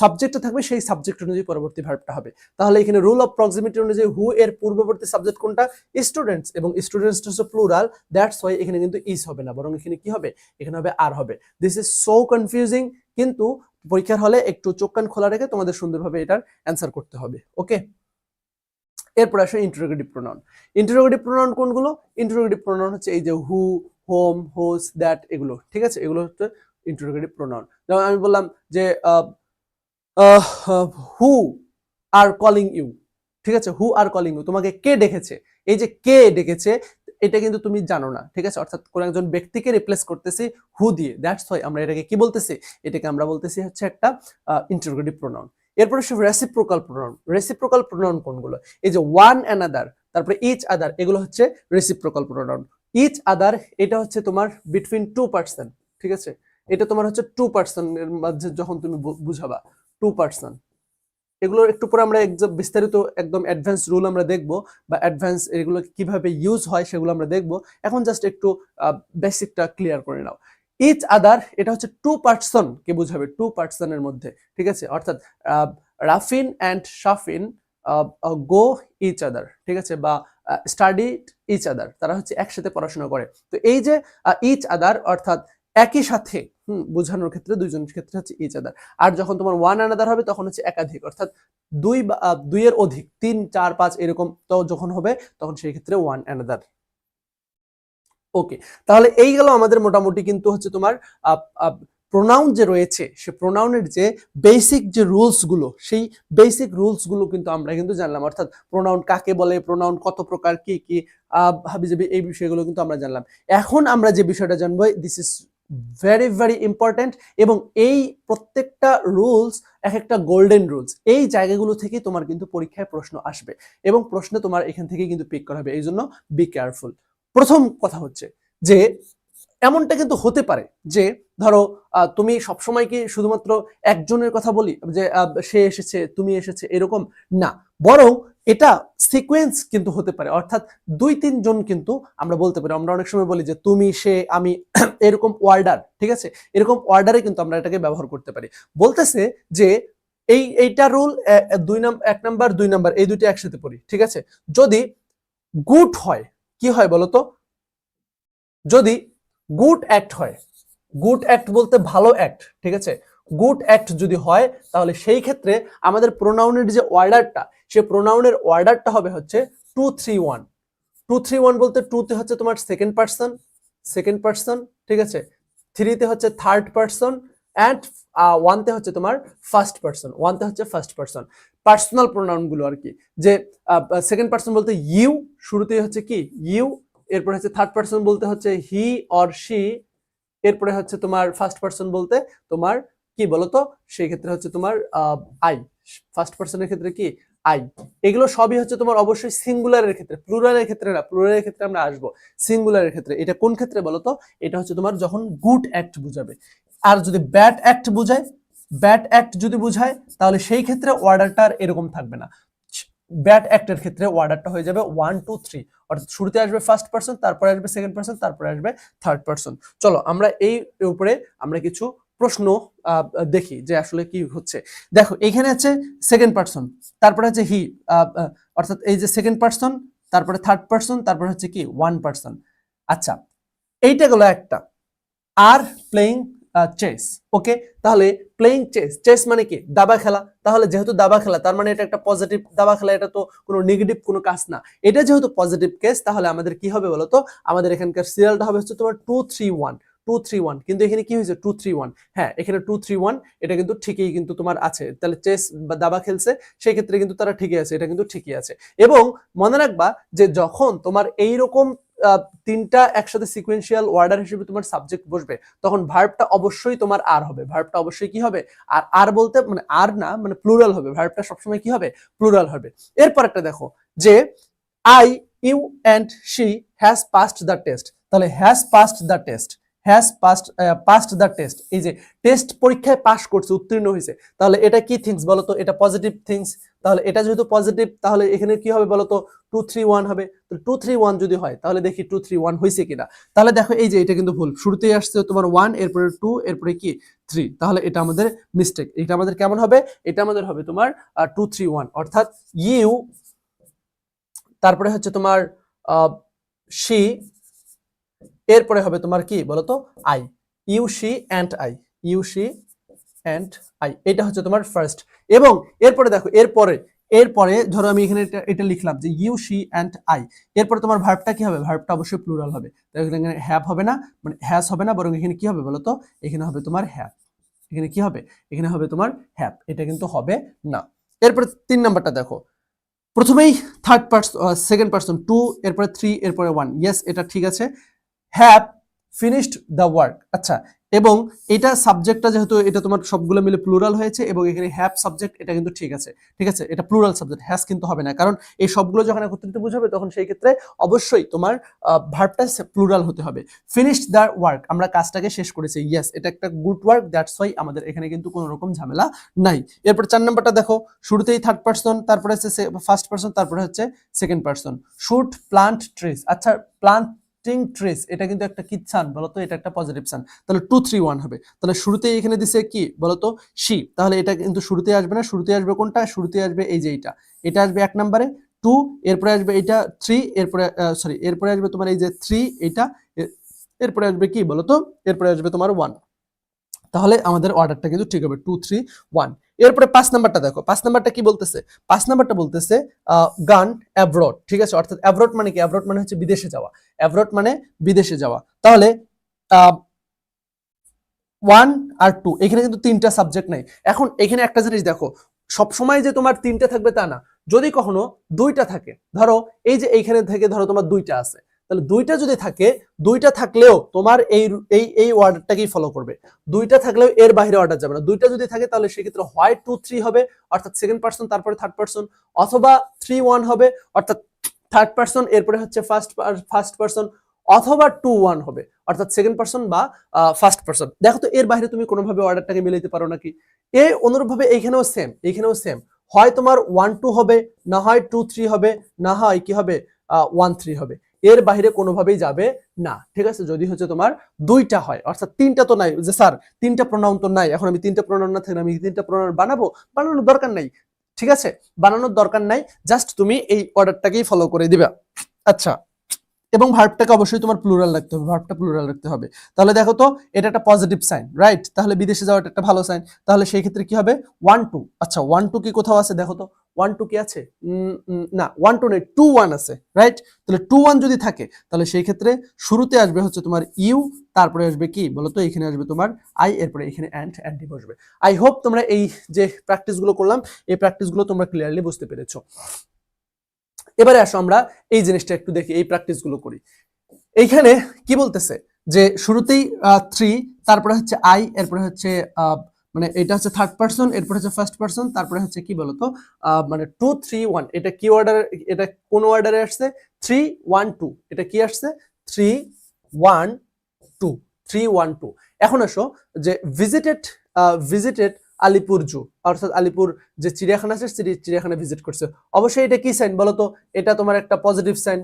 সাবজেক্টটা থাকবে সেই সাবজেক্ট অনুযায়ী পরবর্তী ভার্বটা হবে। তাহলে এখানে রুল অফ প্রক্সিমিটি অনুযায়ী হু এর পূর্ববর্তী সাবজেক্ট কোনটা? স্টুডেন্টস, এবং স্টুডেন্টস হচ্ছে প্লুরাল, দ্যাটস ওয়াই এখানে কিন্তু ইজ হবে না, বরং এখানে কি হবে? এখানে হবে আর হবে। দিস ইজ সো কনফিউজিং, কিন্তু পরীক্ষার হলে একটু চোখ কান খোলা রেখে তোমাদের সুন্দরভাবে এটার অ্যান্সার করতে হবে। ওকে, এরপর আসে ইন্টারোগেটিভ প্রোনাউন। ইন্টারোগেটিভ প্রোনাউন কোনগুলো? ইন্টারোগেটিভ প্রোনাউন হচ্ছে এই যে হু, হোম, হোস, দ্যাট, এগুলো, ঠিক আছে? এগুলো হচ্ছে ইন্টারোগেটিভ প্রোনাউন। যেমন আমি বললাম যে হু আর কলিং ইউ, ঠিক আছে? হু আর কলিং ইউ, তোমাকে কে ডেকেছে? এই যে কে ডেকেছে এটা কিন্তু তুমি জানো না, ঠিক আছে? অর্থাৎ কোন একজন ব্যক্তিকে রিপ্লেস করতেছি হু দিয়ে, দ্যাটস ওয়াই আমরা এটাকে কি বলতেছি? এটাকে আমরা বলতেছি হচ্ছে একটা ইন্টারোগেটিভ প্রোনাউন। এরপরে সে রেসিপ্রোকাল প্রোনাউন। রেসিপ্রোকাল প্রোনাউন কোনগুলো? এই যে ওয়ান অ্যানাদার, তারপরে ইচ আদার, এগুলো হচ্ছে রেসিপ্রোকাল প্রোনাউন। ইচ আদার এটা হচ্ছে তোমার বিটুইন টু পার্সন, ঠিক আছে? এটা তোমার হচ্ছে টু পার্সনের মাঝে যখন তুমি বুঝাবা টু পার্সন। এগুলো একটু পরে আমরা বিস্তারিত একদম অ্যাডভান্স রুল আমরা দেখব, বা অ্যাডভান্স এগুলো কিভাবে ইউজ হয় সেগুলো আমরা দেখব। এখন জাস্ট একটু বেসিকটা ক্লিয়ার করে নাও। ইচ আদার এটা হচ্ছে টু পার্সন কে বুঝাবে, টু পার্সনের মধ্যে, ঠিক আছে? অর্থাৎ Rafin and Shafin go each other, ঠিক আছে? বা স্টাডি ইচ আদার, তারা হচ্ছে একসাথে পড়াশোনা করে। তো এই যে ইচ আদার অর্থাৎ একই সাথে বোঝানোর ক্ষেত্রে, দুইজনের ক্ষেত্রে হচ্ছে ইচ আদার। আর যখন তোমার ওয়ান অ্যানাদার হবে তখন হচ্ছে একাধিক, অর্থাৎ দুইয়ের অধিক, 3, 4, 5 এরকম তো যখন হবে তখন সেই ক্ষেত্রে ওয়ান অ্যানাদার। ওকে, তাহলে এই গেল আমাদের মোটামুটি কিন্তু হচ্ছে তোমার প্রোনাউন যে রয়েছে সে প্রোনাউনের যে বেসিক যে রুলস গুলো, সেই বেসিক রুলস গুলো কিন্তু আমরা কিন্তু জানলাম। অর্থাৎ প্রোনাউন কাকে বলে, প্রোনাউন কত প্রকার, কি কি হাবিজাবি, এই বিষয়গুলো কিন্তু আমরা জানলাম। এখন আমরা যে বিষয়টা জানবো, this is very very important, এবং এই প্রত্যেকটা রুলস এক একটা গোল্ডেন রুলস। এই জায়গাগুলো থেকে তোমার কিন্তু পরীক্ষায় প্রশ্ন আসবে, এবং প্রশ্ন তোমার এখান থেকে কিন্তু পিক করা হবে, এই জন্য বি কেয়ারফুল। প্রথম কথা হচ্ছে যে এমনটা কিন্তু হতে পারে যে ধরো তুমি সবসময় কি শুধুমাত্র একজনের কথা বলি যে সে এসেছে, তুমি এসেছে, এরকম না, বরং এটা সিকোয়েন্স কিন্তু হতে পারে। অর্থাৎ 2-3 জন কিন্তু আমরা বলতে পারি। আমরা অনেক সময় বলি যে তুমি, সে, আমি, এরকম ওয়ার্ডার, ঠিক আছে? এরকম ওয়ার্ডারে কিন্তু আমরা এটাকে ব্যবহার করতে পারি। বলতেছে যে এইটা রুল 1 নাম্বার 2 নাম্বার এই দুটো একসাথে পড়ি, ঠিক আছে? যদি গুড হয়, কি হয় বলতো? যদি গুড অ্যাক্ট হয়, গুড অ্যাক্ট বলতে ভালো অ্যাক্ট, ঠিক আছে? গুড অ্যাক্ট যদি হয় তাহলে সেই ক্ষেত্রে আমাদের প্রোনাউনের যে অর্ডারটা, সে প্রোনাউনের অর্ডারটা হবে হচ্ছে 2-3-1। 2-3-1 বলতে 2 তে হচ্ছে তোমার সেকেন্ড পার্সন, ঠিক আছে? 3 তে হচ্ছে থার্ড পার্সন, অ্যান্ড 1 তে হচ্ছে তোমার ফার্স্ট পার্সন। 1 তে হচ্ছে ফার্স্ট পার্সন। পার্সোনাল প্রোনাউন গুলো আর কি, যে সেকেন্ড পার্সন বলতে ইউ, শুরুতেই হচ্ছে কি ইউ, এরপরে হচ্ছে থার্ড পার্সন বলতে হচ্ছে হি অর শি, এরপরে হচ্ছে তোমার ফার্স্ট পার্সন বলতে তোমার কি বলতো, সেই ক্ষেত্রে হচ্ছে তোমার আই। ফার্স্ট পার্সনের ক্ষেত্রে কি আই। এগুলো সবই হচ্ছে তোমার অবশ্যই সিঙ্গুলারের ক্ষেত্রে, প্লুরালের ক্ষেত্রে না। প্লুরালের ক্ষেত্রে আমরা আসবো, সিঙ্গুলারের ক্ষেত্রে। এটা কোন ক্ষেত্রে বলতো? এটা হচ্ছে তোমার যখন গুড অ্যাক্ট বুঝাবে। আর যদি ব্যাড অ্যাক্ট বুঝায়, ব্যাড অ্যাক্ট যদি বুঝায় তাহলে সেই ক্ষেত্রে অর্ডারটা আর এরকম থাকবে না। ব্যাড অ্যাক্টের ক্ষেত্রে অর্ডারটা হয়ে যাবে 1, 2, 3, অর্থাৎ শুরুতে আসবে ফার্স্ট পার্সন, তারপরে আসবে সেকেন্ড পার্সন, তারপরে আসবে থার্ড পার্সন। চলো আমরা এই উপরে আমরা কিছু প্রশ্ন দেখি যে আসলে কি হচ্ছে। দেখো এখানে আছে সেকেন্ড পার্সন, তারপরে হচ্ছে হি, অর্থাৎ এই যে সেকেন্ড পার্সন, তারপরে থার্ড পার্সন, তারপরে হচ্ছে কি ওয়ান পার্সন। আচ্ছা, এইটা গেল একটা। আর প্লেইং চেস, ওকে? তাহলে প্লেইং চেস, চেস মানে কি দাবা খেলা। তাহলে যেহেতু দাবা খেলা, তার মানে এটা একটা পজিটিভ দাবা খেলা, এটা তো কোনো নেগেটিভ কোনো কাজ না। এটা যেহেতু পজিটিভ কেস, তাহলে আমাদের কি হবে বলতো? আমাদের এখানকার সিরিয়ালটা হবে হচ্ছে তোমার 2-3-1, 2-3-1। কিন্তু এখানে কি হয়েছে 2-3-1? হ্যাঁ, এখানে 2-3-1 এটা কিন্তু ঠিকই কিন্তু তোমার আছে। তাহলে চেস বা দাবা খেলছে, সেই ক্ষেত্রে কিন্তু তারা ঠিকই আছে, এটা কিন্তু ঠিকই আছে। এবং মনে রাখবা যে যখন তোমার এইরকম তিনটা একসাথে সিকোয়েন্সিয়াল ওয়ার্ডার হিসেবে তোমার সাবজেক্ট বসবে, তখন ভার্বটা অবশ্যই তোমার আর হবে। ভার্বটা অবশ্যই কি হবে? আর বলতে মানে আর না, মানে প্লুরাল হবে। ভার্বটা সবসময় কি হবে? প্লুরাল হবে। এরপর একটা দেখো যে I, you and she has passed the test. তাহলে has passed the test, has passed the test, এই যে টেস্ট পরীক্ষায় পাস করছে, উত্তীর্ণ হয়েছে, তাহলে এটা কি থিংস বলতো, এটা পজিটিভ থিংস। তাহলে এটা যেহেতু পজিটিভ, তাহলে এখানে কি হবে বলতো, 231 হবে। তো 231 যদি হয় তাহলে দেখি 231 হয়েছে কিনা। তাহলে দেখো এই যে এটা কিন্তু ভুল, শুরুতেই আসছে তোমার 1, এরপরে 2, এরপরে কি 3, তাহলে এটা আমাদের মিস্টেক। এটা আমাদের কেমন হবে, এটা আমাদের হবে তোমার 231, অর্থাৎ ইউ, তারপরে হচ্ছে তোমার শি, এরপরে হবে তোমার কি বলতো I, you she and I, you she and I, এটা হচ্ছে তোমার ফার্স্ট। এবং এরপরে দেখো এরপরে ধরো আমি এখানে এটা লিখলাম যে ইউ শি অ্যান্ড আই, এরপরে তোমার ভার্বটা কি হবে, ভার্বটা অবশ্যই প্লুরাল হবে। তাই এখানে হ্যাভ হবে না, মানে হ্যাজ হবে না, বরং এখানে কি হবে বলতো, এখানে হবে তোমার হ্যাভ, এখানে কি হবে, এখানে হবে তোমার হ্যাভ, এটা কিন্তু হবে না। এরপরে 3 নাম্বারটা দেখো, প্রথমেই থার্ড পার্সন, সেকেন্ড পার্সন 2, এরপরে 3, এরপরে 1, ইয়েস এটা ঠিক আছে। হ্যাভ ফিনিশড দ্য ওয়ার্ক, আচ্ছা, এবং এটা সাবজেক্টটা যেহেতু এটা তোমার সবগুলো মিলে প্লুরাল হয়েছে, এবং এখানে হ্যাভ সাবজেক্ট, এটা কিন্তু ঠিক আছে, ঠিক আছে, এটা প্লুরাল সাবজেক্ট, হ্যাজ কিন্তু হবে না, কারণ এই সবগুলো যখন একত্রিত বোঝাবে তখন সেই ক্ষেত্রে অবশ্যই তোমার ভার্বটা প্লুরাল হতে হবে। ফিনিশড দ্য ওয়ার্ক, আমরা কাজটাকে শেষ করেছি, ইয়েস এটা একটা গুড ওয়ার্ক, দ্যাটস ওয়াই আমাদের এখানে কিন্তু কোনো রকম ঝামেলা নাই। এরপর 4 নাম্বারটা দেখো, শুরুতেই থার্ড পার্সন, তারপরে হচ্ছে ফার্স্ট পার্সন, তারপরে হচ্ছে second person. Should plant trees, আচ্ছা প্লান্ট ট্রিজ, এটা কিন্তু একটা কি সান বলতো, এটা একটা পজিটিভ সান, তাহলে 231 হবে। তাহলে শুরুতেই এখানে দিছে কি বলতো শি, তাহলে এটা কিন্তু শুরুতেই আসবে না, শুরুতে আসবে কোনটা, শুরুতে আসবে এই যে এটা আসবে 1 নম্বরে 2, এরপরে আসবে এটা 3, এরপরে সরি এরপরে আসবে তোমার এই যে 3, এটা এরপরে আসবে কি বলতো, এরপরে আসবে তোমার 1, তাহলে আমাদের অর্ডারটা কিন্তু ঠিক হবে 2 3 1। এরপরে 5 নাম্বারটা দেখো, 5 নাম্বারটা কি বলতেছে, 5 নাম্বারটা বলতেছে গান অ্যাব্রড, ঠিক আছে, অর্থাৎ অ্যাব্রড মানে কি, অ্যাব্রড মানে হচ্ছে বিদেশে যাওয়া, অ্যাব্রড মানে বিদেশে যাওয়া। তাহলে 1 আর 2 এখানে কিন্তু 3টা সাবজেক্ট নাই। এখন এখানে একটা জিনিস দেখো, সবসময় যে তোমার 3টা থাকবে তা না, যদি কখনো 2টা থাকে, ধরো এই যে এইখানে থেকে ধরো তোমার 2টা আছে, তাহলে 2টা যদি থাকে, 2টা থাকলেও তোমার এই এই এই অর্ডারটাকেই ফলো করবে, 2টা থাকলেও এর বাইরে অর্ডার যাবে না। 2টা যদি থাকে তাহলে সেক্ষেত্রে হয় 2 3 হবে, অর্থাৎ সেকেন্ড পার্সন তারপরে থার্ড পার্সন, অথবা 3 1 হবে, অর্থাৎ থার্ড পার্সন এরপরে হচ্ছে ফার্স্ট পার্সন, অথবা 2 1 হবে, অর্থাৎ সেকেন্ড পার্সন বা ফার্স্ট পার্সন। দেখো তো এর বাইরে তুমি কোনোভাবে অর্ডারটাকে মিলাইতে পারো নাকি। এই অনুরূপভাবে এইখানেও সেম, হয় তোমার 1 2 হবে, না হয় 2 3 হবে, না হয় কি হবে 1 3 হবে, এর বাইরে কোনোভাবেই যাবে না, ঠিক আছে। যদি হচ্ছে তোমার 2টা হয়, অর্থাৎ 3টা তো নাই, যে স্যার 3টা প্রোনাউন তো নাই, এখন আমি 3টা প্রোনাউন না থাকলে আমি 3টা প্রোনাউন বানানোর দরকার নাই, ঠিক আছে, বানানোর দরকার নাই, জাস্ট তুমি এই অর্ডারটাকেই ফলো করে দিবা। আচ্ছা, এবং ভার্বটাকে অবশ্যই তোমার প্লুরাল রাখতে হবে, ভার্বটা প্লুরাল রাখতে হবে। তাহলে দেখো তো এটা একটা পজিটিভ সাইন, রাইট, তাহলে বিদেশে যাওয়াটা একটা ভালো সাইন। তাহলে সেই ক্ষেত্রে কি হবে 1 2, আচ্ছা 1 2 কি কোথাও আছে, দেখো তো 1 2 কি আছে, না 1 2 নেই, 2 1 আছে, রাইট। তাহলে 2 1 যদি থাকে তাহলে সেই ক্ষেত্রে শুরুতে আসবে হচ্ছে তোমার ইউ, তারপরে আসবে কি বলতো, এখানে আসবে তোমার আই, এরপরে এখানে অ্যান্ড বসবে। আই হোপ তোমরা এই যে প্র্যাকটিসগুলো করলাম, এই প্র্যাকটিসগুলো তোমরা ক্লিয়ারলি বুঝতে পেরেছো। এবারে আসো আমরা এই জিনিসটা একটু দেখি, এই প্র্যাকটিসগুলো করি। এইখানে কি বলতেছে যে শুরুতেই 3, তারপরে হচ্ছে আই, এরপরে হচ্ছে মানে এটা হচ্ছে থার্ড পার্সন, এরপরে হচ্ছে ফার্স্ট পার্সন, তারপরে হচ্ছে কি বলতো মানে 2 3 1, এটা কি অর্ডার, এটা কোন অর্ডারে আসছে, 3 1 2, এটা কি আসছে 3 1 2, 3 1 2। এখন আসো যে ভিজিটেড আলিপুর জু, অর্থাৎ আলিপুর যে চিড়িয়াখানা আছে, চিড়িয়াখানা ভিজিট করছে, অবশ্যই এটা কি সাইন বলতো, এটা তোমার একটা পজিটিভ সাইন,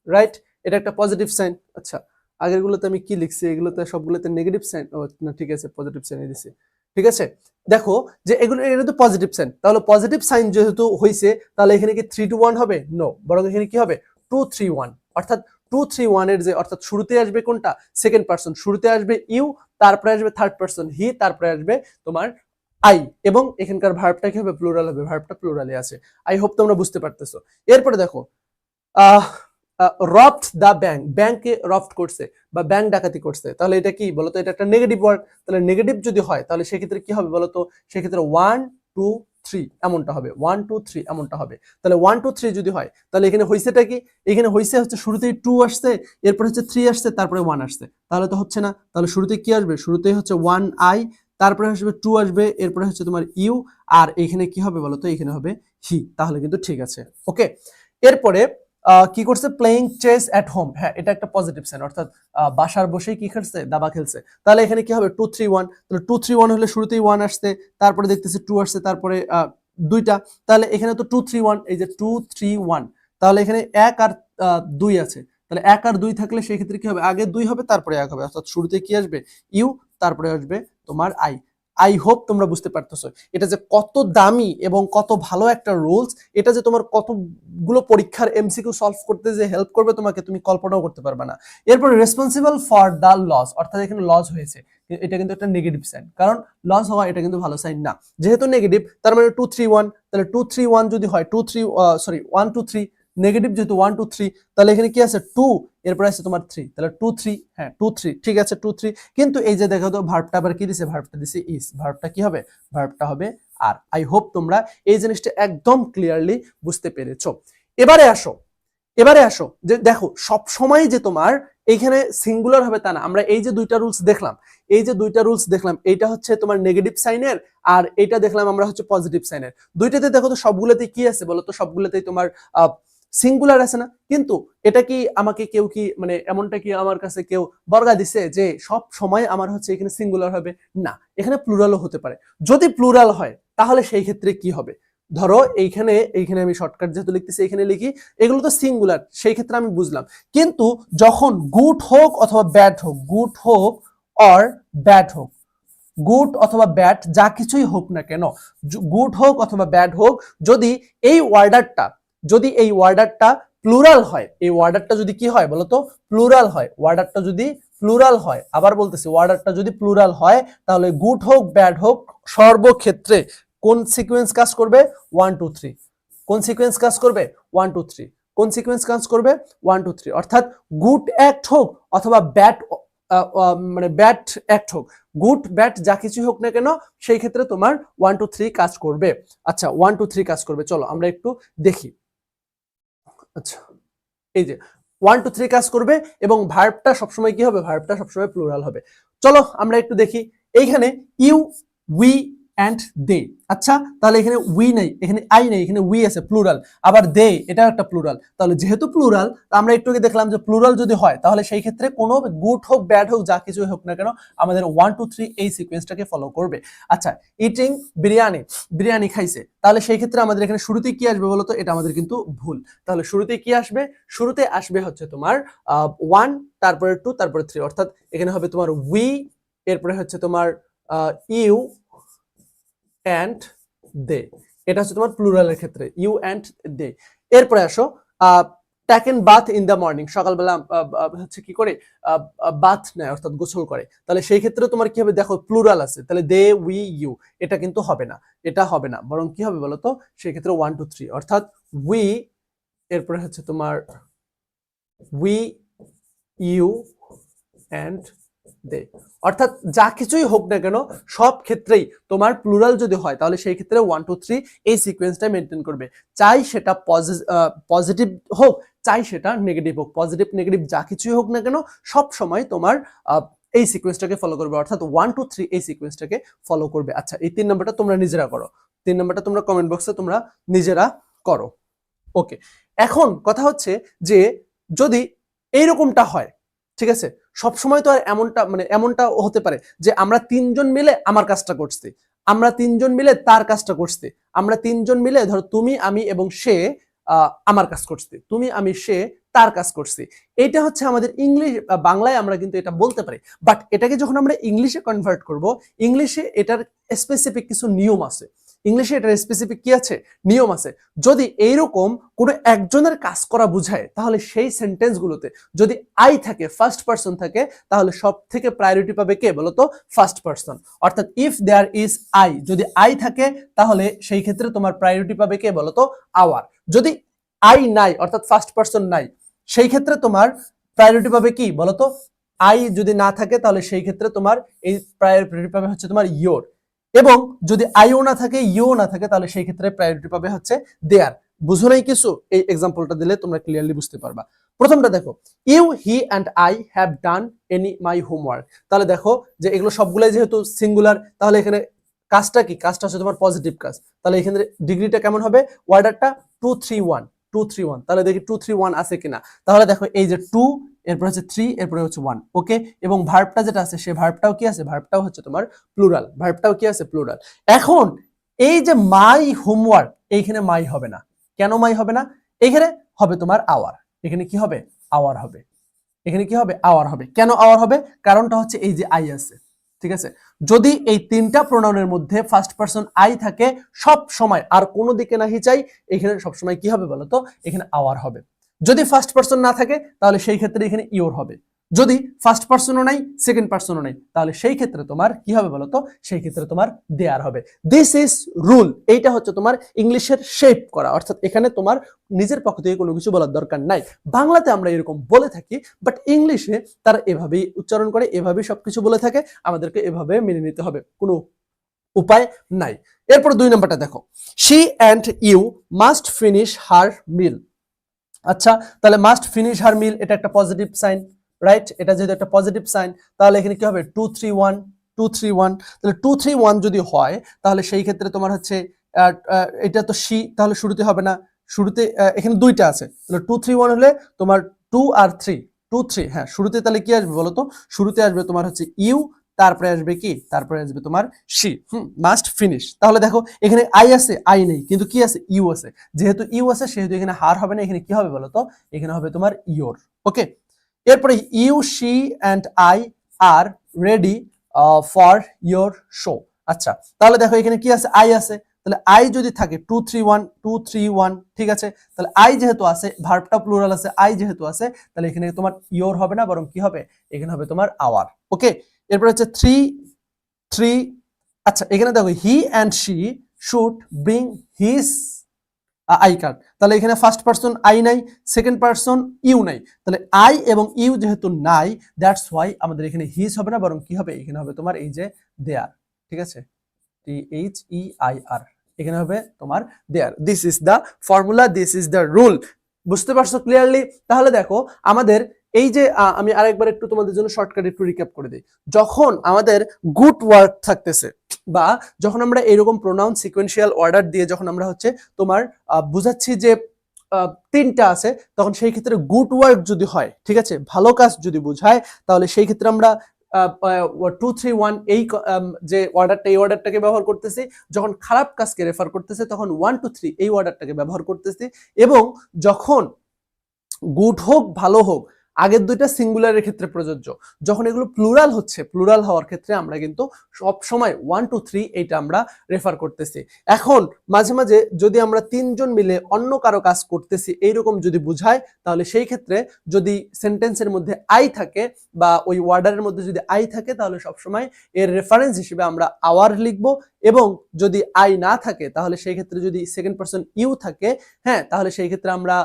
রাইট, এটা একটা পজিটিভ সাইন। আচ্ছা, আগের গুলোতে আমি কি লিখছি, এগুলোতে সবগুলোতে নেগেটিভ সাইন, না ঠিক আছে পজিটিভ সাইন দিছি, ঠিক আছে। দেখো যে এগুলো এটা তো পজিটিভ সাইন, তাহলে পজিটিভ সাইন যেহেতু হইছে, তাহলে এখানে কি 3 2 1 হবে, নো, বরং এখানে কি হবে 2 3 1, অর্থাৎ 2 3 1 এর যে, অর্থাৎ শুরুতে আসবে কোনটা, সেকেন্ড পার্সন, শুরুতে আসবে ইউ, তারপরে আসবে থার্ড পার্সন হি, তারপরে আসবে তোমার আই, এবং এখানকার ভার্বটা কি হবে, প্লুরাল হবে, ভার্বটা প্লুরালে আছে। আই হোপ তোমরা বুঝতে পারতেছো। এরপরে দেখো রবড দ্য ব্যাংক, ব্যাংকে রবড করছে বা ব্যাংক ডাকাতি করছে, তাহলে এটা কি বলতো, এটা একটা নেগেটিভ ওয়ার্ড। তাহলে নেগেটিভ যদি হয় তাহলে সেক্ষেত্রে কি হবে বলতো, সেক্ষেত্রে 1 2 3 এমনটা হবে, 1 2 3 এমনটা হবে। তাহলে 1 2 3 যদি হয় তাহলে এখানে হইছেটা কি, এখানে হইছে হচ্ছে শুরুতেই 2 আসছে, এরপর হচ্ছে 3 আসছে, তারপরে 1 আসছে, তাহলে তো হচ্ছে না। তাহলে শুরুতে কি আসবে, শুরুতেই হচ্ছে 1 আই, তারপরে আসবে 2 আসবে, এরপরে হচ্ছে তোমার ইউ, আর এখানে কি হবে বলতো, এখানে হবে হি, তাহলে কিন্তু ঠিক আছে। ওকে, এরপরে কি করছে, প্লেইং চেস এট হোম, হ্যাঁ এটা একটা পজিটিভ সাইন, অর্থাৎ বাসার বসেই কি খেলছে, দাবা খেলছে। তাহলে এখানে কি হবে 2-3-1, তাহলে 2-3-1 হলে শুরুতেই 1 আসছে, তারপরে দেখতেছি 2 আসছে, তারপরে দুইটা, তাহলে এখানে তো 2-3-1, এই যে 2-3-1, তাহলে এখানে 1 আর 2 আছে, তাহলে 1 আর 2 থাকলে সেই ক্ষেত্রে কি হবে, আগে 2 হবে তারপরে 1 হবে, অর্থাৎ শুরুতে কি আসবে, ইউ, তারপরে আসবে তোমার আই। আই হোপ তোমরা বুঝতে পারতেছো এটা যে কত দামি এবং কত ভালো একটা রুলস, এটা যে তোমার কতগুলো পরীক্ষার এমসিকিউ সলভ করতে যে হেল্প করবে তোমাকে, তুমি কল্পনাও করতে পারবে না। এরপর রেসপন্সিবল ফর দ্য লস, অর্থাৎ এখানে লস হয়েছে, এটা কিন্তু একটা নেগেটিভ সাইন, কারণ লস হওয়া এটা কিন্তু ভালো সাইন না, যেহেতু নেগেটিভ তার মানে 2-3-1, তাহলে 2-3-1 যদি হয় 1-2-3 নেগেটিভ, যেহেতু 1-2-3, তাহলে এখানে কি আছে 2, এরপর আছে তোমার 3, তাহলে 2-3, হ্যাঁ 2-3 ঠিক আছে 2-3, কিন্তু এই যে দেখো তো ভার্বটা আবার কি দিছে, ভার্বটা দিছে ইজ, ভার্বটা কি হবে, ভার্বটা হবে আর। আই হোপ তোমরা এই জিনিসটা একদম ক্লিয়ারলি বুঝতে পেরেছো। এবারে আসো যে দেখো সব সময় যে তোমার এইখানে সিঙ্গুলার হবে তা না, আমরা এই যে দুইটা রুলস দেখলাম, এইটা হচ্ছে তোমার নেগেটিভ সাইনের, আর এইটা দেখলাম আমরা হচ্ছে পজিটিভ সাইনের। দুইটাতে দেখো তো সবগুলোতে কি আছে বলো তো, সবগুলোতেই তোমার সিঙ্গুলার আছে না, কিন্তু এটা কি আমাকে কেউ কি মানে এমনটা কি আমার কাছে কেউ বর্গা দিছে যে সব সময় আমার হচ্ছে এখানে সিঙ্গুলার হবে, না, এখানে প্লুরালও হতে পারে। যদি প্লুরাল হয় তাহলে সেই ক্ষেত্রে কি হবে, ধরো এইখানে আমি শর্টকাট যেহেতু লিখতেছি এখানে লিখি, এগুলো তো সিঙ্গুলার, সেই ক্ষেত্রে আমি বুঝলাম, কিন্তু যখন গুড হোক অথবা ব্যাড হোক, গুড হোক অর ব্যাড হোক, গুড অথবা ব্যাড যা কিছুই হোক না কেন, গুড হোক অথবা ব্যাড হোক, যদি এই ওয়ার্ডারটা প্লুরাল হয়, এই ওয়ার্ডারটা যদি কি হয় বলতো, প্লুরাল হয়, ওয়ার্ডারটা যদি প্লুরাল হয়, আবার বলতেছি ওয়ার্ডারটা যদি প্লুরাল হয়, তাহলে গুড হোক ব্যাড হোক সর্বক্ষেত্রে কোন সিকোয়েন্স কাজ করবে, 1-2-3, কোন সিকোয়েন্স কাজ করবে, 1-2-3, কোন সিকোয়েন্স কাজ করবে, 1-2-3, অর্থাৎ গুড অ্যাক্ট হোক অথবা ব্যাড মানে ব্যাড অ্যাক্ট হোক, গুড ব্যাড যা কিছু হোক না কেন, সেই ক্ষেত্রে তোমার 1-2-3 কাজ করবে। আচ্ছা 1-2-3 কাজ করবে, চলো আমরা একটু দেখি। আচ্ছা এই যে 1-2-3 কাজ করবে এবং ভার্বটা সবসময় কি হবে, ভার্বটা সবসময় প্লুরাল হবে। চলো আমরা একটু দেখি, এইখানে ইউ, উই অ্যান্ড দে, আচ্ছা তাহলে এখানে উই নাই, এখানে আই নাই, এখানে উই আছে প্লুরাল, আবার দে এটা একটা প্লুরাল, তাহলে যেহেতু প্লুরাল আমরা একটু আগে দেখলাম যে প্লুরাল যদি হয় তাহলে সেই ক্ষেত্রে কোনো গুড হোক ব্যাড হোক যা কিছু হোক না কেন আমাদের 1-2-3 এই সিকোয়েন্সটাকে ফলো করবে। আচ্ছা ইটিং বিরিয়ানি খাইছে, তাহলে সেই ক্ষেত্রে আমাদের এখানে শুরুতেই কি আসবে বলতো, এটা আমাদের কিন্তু ভুল, তাহলে শুরুতে কি আসবে, শুরুতে আসবে হচ্ছে তোমার 1, তারপরে 2, তারপরে 3, অর্থাৎ এখানে হবে তোমার উই, এরপরে হচ্ছে তোমার ইউ অ্যান্ড দে, এটা হচ্ছে তোমার প্লুরালের ক্ষেত্রে ইউ অ্যান্ড দে। এরপরে আসো taken bath in the morning, সকালবেলা হচ্ছে কি করে বাথ নেয় অর্থাৎ গোসল করে, তাহলে সেই ক্ষেত্রে তোমার কি হবে, দেখো প্লুরাল আছে, তাহলে দে উই ইউ, এটা কিন্তু হবে না, এটা হবে না, বরং কি হবে বলতো, সেই ক্ষেত্রে 1-2-3, অর্থাৎ উই, এরপরে হচ্ছে তোমার উই, ইউ অ্যান্ড দে, অর্থাৎ যা কিছুই হোক না কেন সব ক্ষেত্রেই তোমার প্লুরাল যদি হয় তাহলে সেই ক্ষেত্রে 1-2-3 এই সিকোয়েন্সটা মেনটেন করবে, চাই সেটা পজিটিভ হোক চাই সেটা নেগেটিভ হোক, পজিটিভ নেগেটিভ যা কিছুই হোক না কেন সব সময় তোমার এই সিকোয়েন্সটাকে ফলো করবে, অর্থাৎ 1-2-3 এই সিকোয়েন্সটাকে ফলো করবে। আচ্ছা এই 3 নাম্বারটা তোমরা নিজেরা করো, 3 নাম্বারটা তোমরা কমেন্ট বক্সে তোমরা নিজেরা করো। ওকে, এখন কথা হচ্ছে যে যদি এইরকমটা হয়, ঠিক আছে, সবসময় তো আর এমনটা হতে পারে যে আমরা 3 জন মিলে আমার কাজটা করছি, আমরা 3 জন মিলে তার কাজটা করছি, আমরা 3 জন মিলে ধরো তুমি আমি এবং সে আমার কাজ করছি, তুমি আমি সে তার কাজ করছি, এইটা হচ্ছে আমাদের ইংলিশ বাংলায় আমরা কিন্তু এটা বলতে পারি, বাট এটাকে যখন আমরা ইংলিশে কনভার্ট করব, ইংলিশে এটার স্পেসিফিক কিছু নিয়ম আছে, ইংলিশে এটার স্পেসিফিক কি আছে, নিয়ম আছে। যদি এইরকম কোনো একজনের কাজ করা বুঝায় তাহলে সেই সেন্টেন্সগুলোতে যদি আই থাকে, ফার্স্ট পারসন থাকে, তাহলে সব থেকে প্রায়োরিটি পাবে কে বলতো, ফার্স্ট পারসন, অর্থাৎ ইফ দেয়ার ইজ আই, যদি আই থাকে তাহলে সেই ক্ষেত্রে তোমার প্রায়োরিটি পাবে কে বলতো, আওয়ার। যদি আই নাই অর্থাৎ ফার্স্ট পারসন নাই, সেই ক্ষেত্রে তোমার প্রায়োরিটি পাবে কি বলতো, আই যদি না থাকে তাহলে সেই ক্ষেত্রে তোমার এই প্রায়োরিটি পাবে হচ্ছে তোমার ইয়োর, এবং যদি আইও না থাকে ইউ না থাকে তাহলে সেই ক্ষেত্রে প্রায়োরিটি পাবে হচ্ছে দেয়ার। বুঝো নাই কিছু, এই এক্সাম্পলটা দিলে তোমরা ক্লিয়ারলি বুঝতে পারবা। প্রথমটা দেখো, you he and I have done any my homework, তাহলে দেখো যে এগুলো সবগুলাই যেহেতু সিঙ্গুলার, তাহলে এখানে কাজটা কি, কাজটা হচ্ছে তোমার পজিটিভ কাজ, তাহলে এখানে ডিগ্রিটা কেমন হবে, ওয়ার্ডারটা 2-3-1, 231, তাহলে দেখি 231 আছে কিনা। তাহলে দেখো এই যে 2, এরপর হচ্ছে 3, এরপরে হচ্ছে 1, ওকে। এবং ভার্বটা যেটা আছে সেই ভার্বটাও কি আছে, ভার্বটাও হচ্ছে তোমার প্লুরাল, ভার্বটাও কি আছে, প্লুরাল। এখন এই যে মাই হোমওয়ার্ক, এইখানে মাই হবে না। কেন মাই হবে না? এখানে হবে তোমার আওয়ার, এখানে কি হবে, আওয়ার হবে, এখানে কি হবে, আওয়ার হবে। কেন আওয়ার হবে? কারণটা হচ্ছে এই যে আই আছে, ঠিক আছে। যদি এই তিনটা প্রোনাউনের মধ্যে ফার্স্ট পারসন আই থাকে সব সময়, আর কোনো দিকে নাহি চাই, এখানে সব সময় কি হবে বলতো, এখানে আওয়ার হবে। যদি ফার্স্ট পারসন না থাকে তাহলে সেই ক্ষেত্রে এখানে ইওর হবে। যদি ফার্স্ট পারসনও নাই, সেকেন্ড পারসনও নাই, তাহলে সেই ক্ষেত্রে তোমার কি হবে বলতো, সেই ক্ষেত্রে তোমার দেয়ার হবে। This is rule. এইটা হচ্ছে তোমার ইংলিশের শেপ করা, অর্থাৎ এখানে তোমার নিজের পক্ষ থেকে কোনো কিছু বলার দরকার নাই। বাংলাতে আমরা এরকম বলে থাকি, বাট ইংলিশে তারা এভাবেই উচ্চারণ করে, এভাবেই সবকিছু বলে থাকে, আমাদেরকে এভাবে মেনে নিতে হবে, কোনো উপায় নাই। এরপর 2 নম্বরটা দেখো, she and you must finish her meal. আচ্ছা, তাহলে মাস্ট ফিনিশ হার মিল, এটা একটা পজিটিভ সাইন, রাইট? এটা যেহেতু একটা পজিটিভ সাইন, তাহলে এখানে কি হবে, 231, 231। তাহলে 231 যদি হয় তাহলে সেই ক্ষেত্রে তোমার হচ্ছে এটা তো শি, তাহলে শুরুতে হবে না, শুরুতে এখানে দুইটা আছে, তাহলে 231 হলে তোমার 2 আর 3, 2 3, হ্যাঁ, শুরুতে তাহলে কি আসবে বলতো, শুরুতে আসবে তোমার হচ্ছে ইউ, তারপরে আসবে কি, তারপরে আসবে তোমার শি। Must finish. তাহলে দেখো এখানে আই আছে, আই নেই, কিন্তু কি আছে, ইউ আছে। যেহেতু ইউ আছে সেহেতু এখানে হার হবে না, এখানে কি হবে বলতো, এখানে হবে তোমার ইওর, ওকে। এরপরে you, she and I are ready for your show. আচ্ছা, তাহলে দেখো এখানে কি আছে, আই আছে, তাহলে আই যদি থাকে 231, 231, ঠিক আছে। তাহলে আই যেহেতু আছে, ভার্বটা প্লুরাল আছে, আই যেহেতু আছে, তাহলে এখানে তোমার ইয়োর হবে না, বরং কি হবে, এখানে হবে তোমার আওয়ার, ওকে। এরপর হচ্ছে 3। আচ্ছা, এখানে দেখো he and she should bring his eye card. তাহলে এখানে ফার্স্ট পারসন আই নাই, সেকেন্ড পারসন ইউ নাই, তাহলে আই এবং ইউ যেহেতু নাই, দ্যাটস ওয়াই আমাদের এখানে হিজ হবে না, বরং কি হবে, এখানে হবে তোমার এই যে দেয়ার, ঠিক আছে, THEIR, এখানে হবে তোমার their. This is the formula, this is the rule. বুঝতে পারছো ক্লিয়ারলি? তাহলে দেখো আমাদের এই যে আমি আরেকবার একটু তোমাদের জন্য শর্টকাট একটু রিক্যাপ করে দিই। যখন আমাদের গুড ওয়ার্ক থাকতেছে, বা যখন আমরা এরকম প্রোনাউন সিকোয়েন্সিয়াল অর্ডার দিয়ে যখন আমরা হচ্ছে তোমার বুঝাচ্ছি যে তিনটা আছে, তখন সেই ক্ষেত্রে গুড ওয়ার্ক যদি হয়, ঠিক আছে, ভালো কাজ যদি বুঝায়, তাহলে সেই ক্ষেত্রে আমরা 231 এই যে অর্ডারটা, এই অর্ডারটাকে ব্যবহার করতেছি। যখন খারাপ কাজকে রেফার করতেছে তখন 1 2 3 এই অর্ডারটাকে ব্যবহার করতেছি। এবং যখন গুড হোক ভালো হোক, আগের দুইটা সিঙ্গুলারের ক্ষেত্রে প্রযোজ্য। যখন এগুলো প্লুরাল হচ্ছে, প্লুরাল হওয়ার ক্ষেত্রে আমরা কিন্তু সব সময় 1 2 3 এইটা আমরা রেফার করতেছি। এখন মাঝে মাঝে যদি আমরা তিনজন মিলে অন্য কারো কাজ করতেছি এইরকম যদি বুঝায়, তাহলে সেই ক্ষেত্রে যদি সেন্টেন্সের মধ্যে আই থাকে বা ওই ওয়ার্ডারের মধ্যে যদি আই থাকে, তাহলে সবসময় এর রেফারেন্স হিসেবে আমরা আওয়ার লিখব। এবং যদি আই না থাকে, তাহলে সেই ক্ষেত্রে যদি সেকেন্ড পারসন ইউ থাকে, হ্যাঁ, তাহলে সেই ক্ষেত্রে আমরা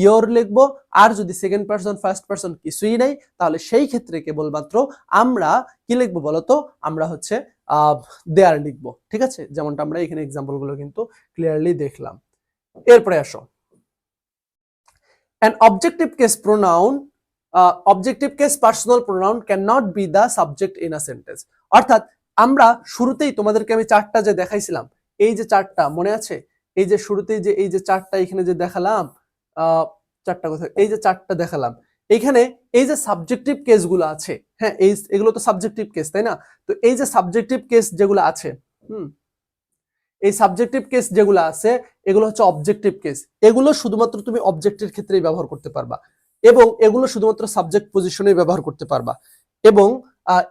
ইয়োর লিখবো। আর যদি সেকেন্ড পারসন ফার্স্ট পারসন কিছুই নাই, তাহলে সেই ক্ষেত্রে কেবলমাত্র আমরা কি লিখবো বলতো, আমরা হচ্ছে দেয়ার লিখবো, ঠিক আছে, যেমনটা আমরা এখানে এক্সাম্পল গুলো কিন্তু ক্লিয়ারলি দেখলাম। এরপরে আসো, an objective case pronoun, objective case personal pronoun cannot be the subject in a sentence। অর্থাৎ আমরা শুরুতেই তোমাদেরকে আমি চারটা যে দেখাইছিলাম, এই যে চারটা মনে আছে, এই যে শুরুতেই যে এই যে চারটা এখানে যে দেখালাম, চারটা কথা, এই যে চারটা দেখালাম, এখানে এই যে সাবজেক্টিভ কেসগুলো আছে, হ্যাঁ, এগুলো তো সাবজেক্টিভ কেস, তাই না? তো এই যে সাবজেক্টিভ কেস যেগুলো আছে, এই সাবজেক্টিভ কেস যেগুলো আছে, এগুলো হচ্ছে অবজেক্টিভ কেস। এগুলো শুধুমাত্র তুমি অবজেক্টের ক্ষেত্রেই ব্যবহার করতে পারবা, এবং এগুলো শুধুমাত্র সাবজেক্ট পজিশনে ব্যবহার করতে পারবা। এবং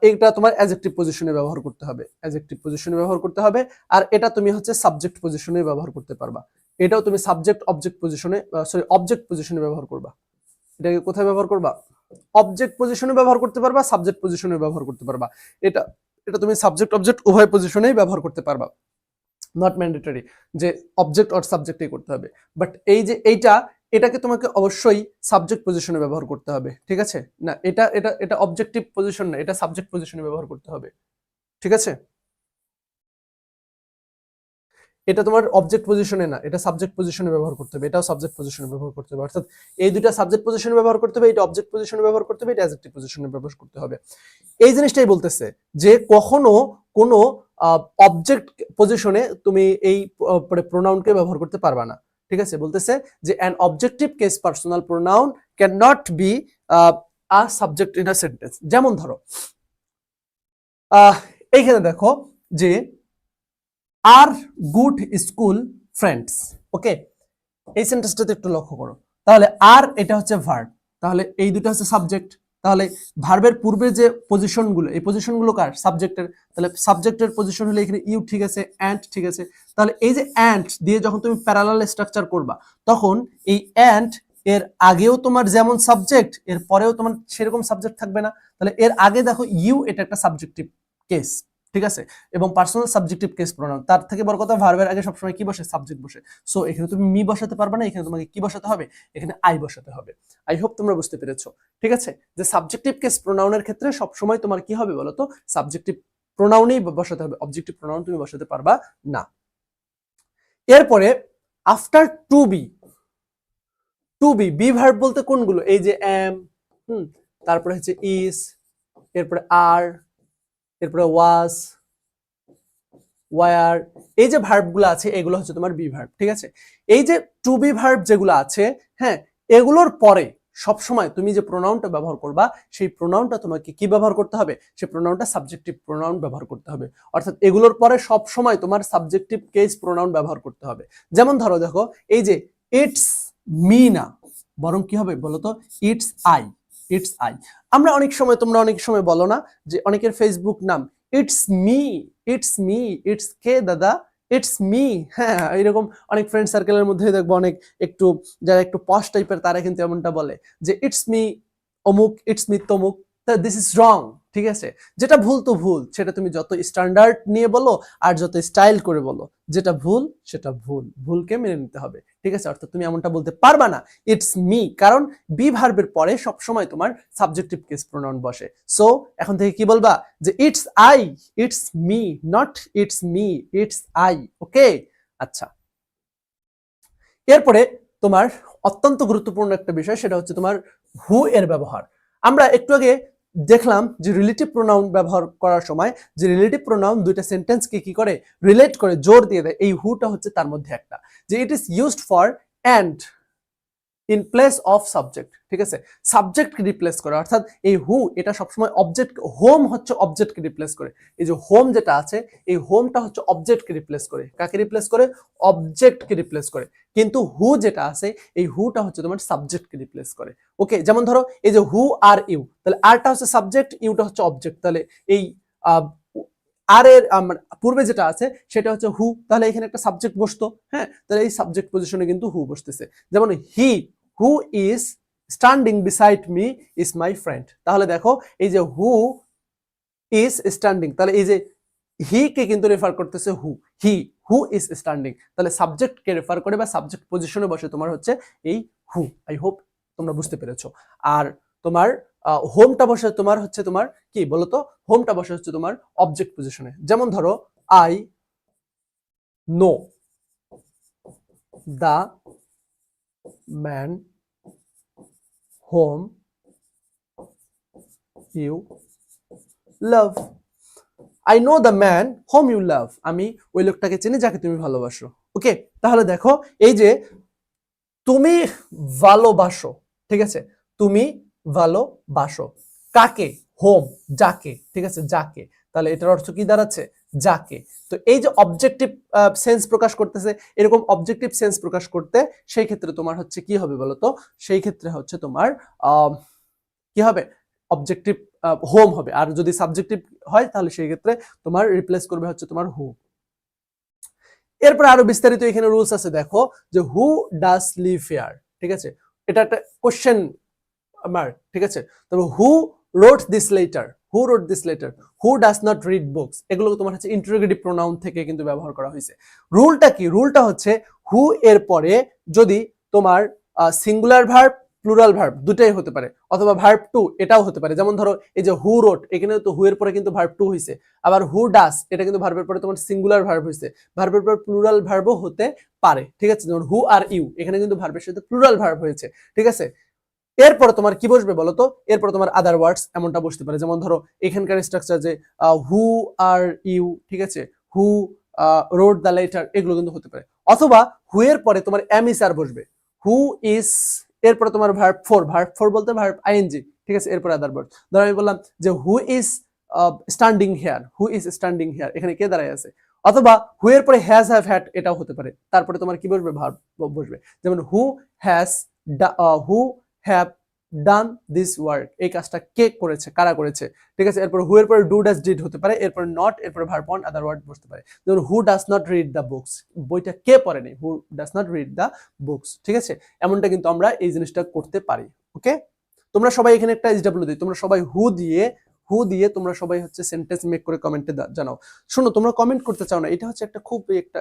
এটা তোমার অ্যাডজেক্টিভ পজিশনে ব্যবহার করতে হবে, অ্যাডজেক্টিভ পজিশনে ব্যবহার করতে হবে। আর এটা তুমি হচ্ছে সাবজেক্ট পজিশনে ব্যবহার করতে পারবা। এটাও তুমি সাবজেক্ট অবজেক্ট পজিশনে, সরি, অবজেক্ট পজিশনে ব্যবহার করবা। এটাকে কোথায় ব্যবহার করবা? অবজেক্ট পজিশনে ব্যবহার করতে পারবা, সাবজেক্ট পজিশনে ব্যবহার করতে পারবা। এটা এটা তুমি সাবজেক্ট অবজেক্ট উভয় পজিশনেই ব্যবহার করতে পারবা। নট ম্যান্ডেটরি যে অবজেক্ট অর সাবজেক্টেই করতে হবে। বাট এই যে এটাকে তোমাকে অবশ্যই সাবজেক্ট পজিশনে ব্যবহার করতে হবে, ঠিক আছে? না, এটা এটা এটা অবজেক্টিভ পজিশন না, এটা সাবজেক্ট পজিশনে ব্যবহার করতে হবে, ঠিক আছে? এটা তোমার অবজেক্ট পজিশনে না, এটা সাবজেক্ট পজিশনে ব্যবহার করতে হবে, এটাও সাবজেক্ট পজিশনে ব্যবহার করতে হবে। অর্থাৎ এই দুইটা সাবজেক্ট পজিশনে ব্যবহার করতে হবে, এটা অবজেক্ট পজিশনে ব্যবহার করতে হবে, এটা অ্যাডজেক্টিভ পজিশনে ব্যবহার করতে হবে। এই জিনিসটাই বলতেছে যে কখনো কোনো অবজেক্ট পজিশনে তুমি এই প্রোনাউনকে ব্যবহার করতে পারবা না, ঠিক আছে, বলতেছে যে an objective case personal pronoun cannot be a subject in a sentence। যেমন ধরো এইখানে দেখো যে আর গুড স্কুল ফ্রেন্ডস, ওকে, এই সেন্টেন্সটাতে একটু লক্ষ্য করো। তাহলে আর এটা হচ্ছে ভার্ব, তাহলে এই দুটো হচ্ছে সাবজেক্ট। তাহলে ভার্বের পূর্বে যে পজিশনগুলো, এই পজিশনগুলো কার? সাবজেক্টের। তাহলে সাবজেক্টের পজিশন হলে এখানে ইউ ঠিক আছে, অ্যান্ড ঠিক আছে। তাহলে এই যে অ্যান্ড দিয়ে যখন তুমি প্যারালাল স্ট্রাকচার করবা, তখন এই অ্যান্ড এর আগেও তোমার যেমন সাবজেক্ট, এর পরেও তোমার সেরকম সাবজেক্ট থাকবে না। তাহলে এর আগে দেখো ইউ, এটা একটা সাবজেক্টিভ কেস, ঠিক আছে, এবং পার্সোনাল সাবজেক্টিভ কেস প্রোনাউন। তার থেকে বড় কথা, ভার্বের আগে সবসময় কি বসে? সাবজেক্ট বসে। সো এখানে তুমি মি বসাতে পারবে না, এখানে তোমাকে কি বসাতে হবে? এখানে আই বসাতে হবে। আই হোপ তোমরা বুঝতে পেরেছো, ঠিক আছে, যে সাবজেক্টিভ কেস প্রোনাউনের ক্ষেত্রে সবসময় তোমার কি হবে বলো তো? সাবজেক্টিভ প্রোনাউনই বসাতে হবে, অবজেক্টিভ প্রোনাউন তুমি বসাতে পারবা না। এরপরে after to be, to be, be verb বলতে কোনগুলো? এই যে এম, তারপরে হচ্ছে ইজ, এরপরে আর, এরপরে ওয়াজ, ওয়ার, এই যে ভার্বগুলো আছে এগুলো হচ্ছে তোমার বি ভার্ব, ঠিক আছে। এই যে টু বি ভার্ব যেগুলো আছে, হ্যাঁ, এগুলোর পরে সবসময় তুমি যে প্রোনাউনটা ব্যবহার করবা, সেই প্রোনাউনটা তোমাকে কি ব্যবহার করতে হবে? সেই প্রোনাউনটা সাবজেক্টিভ প্রোনাউন ব্যবহার করতে হবে। অর্থাৎ এগুলোর পরে সবসময় তোমার সাবজেক্টিভ কেস প্রোনাউন ব্যবহার করতে হবে। যেমন ধরো দেখো, এই যে ইটস মি না, বরং কি হবে বলতো? It's I, it's I. আমরা অনেক সময়, তোমরা অনেক সময় বলো না যে অনেকের ফেসবুক নাম it's me, it's me, it's কে দাদা, ইটস মি। হ্যাঁ, এরকম অনেক ফ্রেন্ড সার্কেলের মধ্যে দেখবো অনেক একটু যারা একটু পশ টাইপের, তারা কিন্তু এমনটা বলে যে ইটস মি অমুক, ইটস মি তমুক। দিস ইজ রং, ঠিক আছে। যেটা ভুল তো ভুল, সেটা তুমি যত স্ট্যান্ডার্ড নিয়ে বলো আর যত স্টাইল করে বলো, যেটা ভুল সেটা ভুল, ভুলকে মেনে নিতে হবে, ঠিক আছে। অর্থাৎ তুমি এমনটা বলতে পারবা না ইটস মি, কারণ বি ভার্বের পরে সবসময় তোমার সাবজেক্টিভ কেস প্রোনাউন বসে। সো এখন থেকে কি বলবা? যে it's I, it's me, not it's me, it's I, okay. আচ্ছা, এরপরে তোমার অত্যন্ত গুরুত্বপূর্ণ একটা বিষয়, সেটা হচ্ছে তোমার হু এর ব্যবহার। আমরা একটু আগে দেখলাম যে রিলেটিভ প্রোনাউন ব্যবহার করার সময় যে রিলেটিভ প্রোনাউন দুইটা সেন্টেন্সকে কি করে? রিলেট করে, জোর দিয়ে দেয়। এই হুটা হচ্ছে তার মধ্যে একটা, যে ইট is used for and in place of subject, ঠিক আছে, সাবজেক্টকে রিপ্লেস করে। অর্থাৎ এই হু এটা সবসময় অবজেক্ট, হোম হচ্ছে অবজেক্টকে রিপ্লেস করে। এই যে হোম যেটা আছে, এই হোমটা হচ্ছে অবজেক্টকে রিপ্লেস করে। কাকে রিপ্লেস করে? অবজেক্টকে রিপ্লেস করে। কিন্তু হু যেটা আছে, এই হুটা হচ্ছে তোমার সাবজেক্টকে রিপ্লেস করে, ওকে। যেমন ধরো এই যে হু আর ইউ, তাহলে আরটা হচ্ছে সাবজেক্ট, ইউটা হচ্ছে অবজেক্ট। তাহলে এই আর এর পূর্বে যেটা আছে সেটা হচ্ছে হু, তাহলে এখানে একটা সাবজেক্ট বসতো, হ্যাঁ, তাহলে এই সাবজেক্ট পজিশনে কিন্তু হু বসতেছে। যেমন he who is standing beside me is my friend. তাহলে দেখো এই যে হু ইজ স্ট্যান্ডিং, তাহলে এই যে হি কে কিন্তু রেফার করতেছে হু, হি হু ইজ স্ট্যান্ডিং, তাহলে সাবজেক্ট কে রেফার করে বা সাবজেক্ট পজিশনে বসে তোমার হচ্ছে এই হু। আই হোপ তোমরা বুঝতে পেরেছো। আর তোমার হোমটা বসে তোমার হচ্ছে তোমার কি বলতো? হোমটা বসে হচ্ছে তোমার অবজেক্ট পজিশনে। যেমন ধরো I know the man whom you love. I know the man whom you love, আমি ওই লোকটাকে চিনি যাকে তুমি ভালোবাসো, ওকে। তাহলে দেখো এই যে তুমি ভালোবাসো, ঠিক আছে, তুমি ভালোবাসো কাকে? হোম, যাকে, ঠিক আছে, যাকে। তাহলে এটার অর্থ কি দাঁড়াচ্ছে? যাকে। তো এই যে অবজেক্টিভ সেন্স প্রকাশ করতেছে, এরকম অবজেক্টিভ সেন্স প্রকাশ করতে সেই ক্ষেত্রে তোমার হচ্ছে কি হবে বলতো? সেই ক্ষেত্রে হচ্ছে তোমার কি হবে? অবজেক্টিভ হোম হবে। আর যদি সাবজেক্টিভ হয় তাহলে সেই ক্ষেত্রে তোমার রিপ্লেস করবে হচ্ছে তোমার হু। এরপর আরো বিস্তারিত এখানে রুলস আছে, দেখো যে হু ডাজ লিভ হিয়ার, ঠিক আছে, এটা একটা কোশ্চেন মার্ক, ঠিক আছে। তবে who wrote this letter, who wrote this letter, who does not read books, এগুলো তোমার হচ্ছে ইন্টারোগেটিভ প্রোনাউন থেকে কিন্তু ব্যবহার করা হয়েছে। রুলটা কি? রুলটা হচ্ছে হু এর পরে যদি তোমার সিঙ্গুলার ভার্ব, প্লুরাল ভার্ব দুটাই হতে পারে, অথবা ভার্ব টু এটাও হতে পারে। যেমন ধরো এই যে হু রোট, এখানে তো হু এর পরে কিন্তু ভার্ব টু হয়েছে। আবার হু ডাস, এটা কিন্তু ভার্বের পরে তোমার সিঙ্গুলার ভার্ব হয়েছে, ভার্বের পর প্লুরাল ভার্বও হতে পারে, ঠিক আছে। যেমন হু আর ইউ, এখানে কিন্তু ভার্বের সাথে প্লুরাল ভার্ব হয়েছে, ঠিক আছে। এরপর তোমার কি বসবে বলতো? এরপর তোমার আদার ওয়ার্ডস এমনটা বসতে পারে। যেমন ধরো এখানকার স্ট্রাকচার যে হু আর ইউ, ঠিক আছে, হু রোড দ্য লেটার, এগুলো কিন্তু হতে পারে। অথবা হু এর পরে তোমার এম ইস আর বসবে, হু ইজ এরপরে তোমার ভার্ব ফোর বলতে ভার্ব আইএনজি, ঠিক আছে, এরপরে আদার ভার্ব। ধরো আমি বললাম যে হু is standing here, who is standing here, এখানে কে দাঁড়ায় আছে। অথবা হু এর পরে হ্যাজ হ্যাভ হ্যাড, এটাও হতে পারে, তারপরে তোমার কি বসবে, ভার্ব বসবে। যেমন who has who have done this work, এই কাজটা কে করেছে, কারা করেছে, ঠিক আছে। এরপর হু এর পরে ডু ডাজ ডিড হতে পারে, এরপর নট, এরপর ভার্ব অন আদার ওয়ার্ড বসতে পারে। যেমন হু does not read the books, বইটা কে পড়েনি, হু does not read the books, ঠিক আছে। এমনটা কিন্তু আমরা এই জিনিসটা করতে পারি। ওকে, তোমরা সবাই এখানে একটা SW দিই, তোমরা সবাই হু দিয়ে তোমরা সবাই হচ্ছে সেন্টেন্স মেক করে কমেন্টে জানাও। শোনো, তোমরা কমেন্ট করতে চাও না, এটা হচ্ছে একটা খুব একটা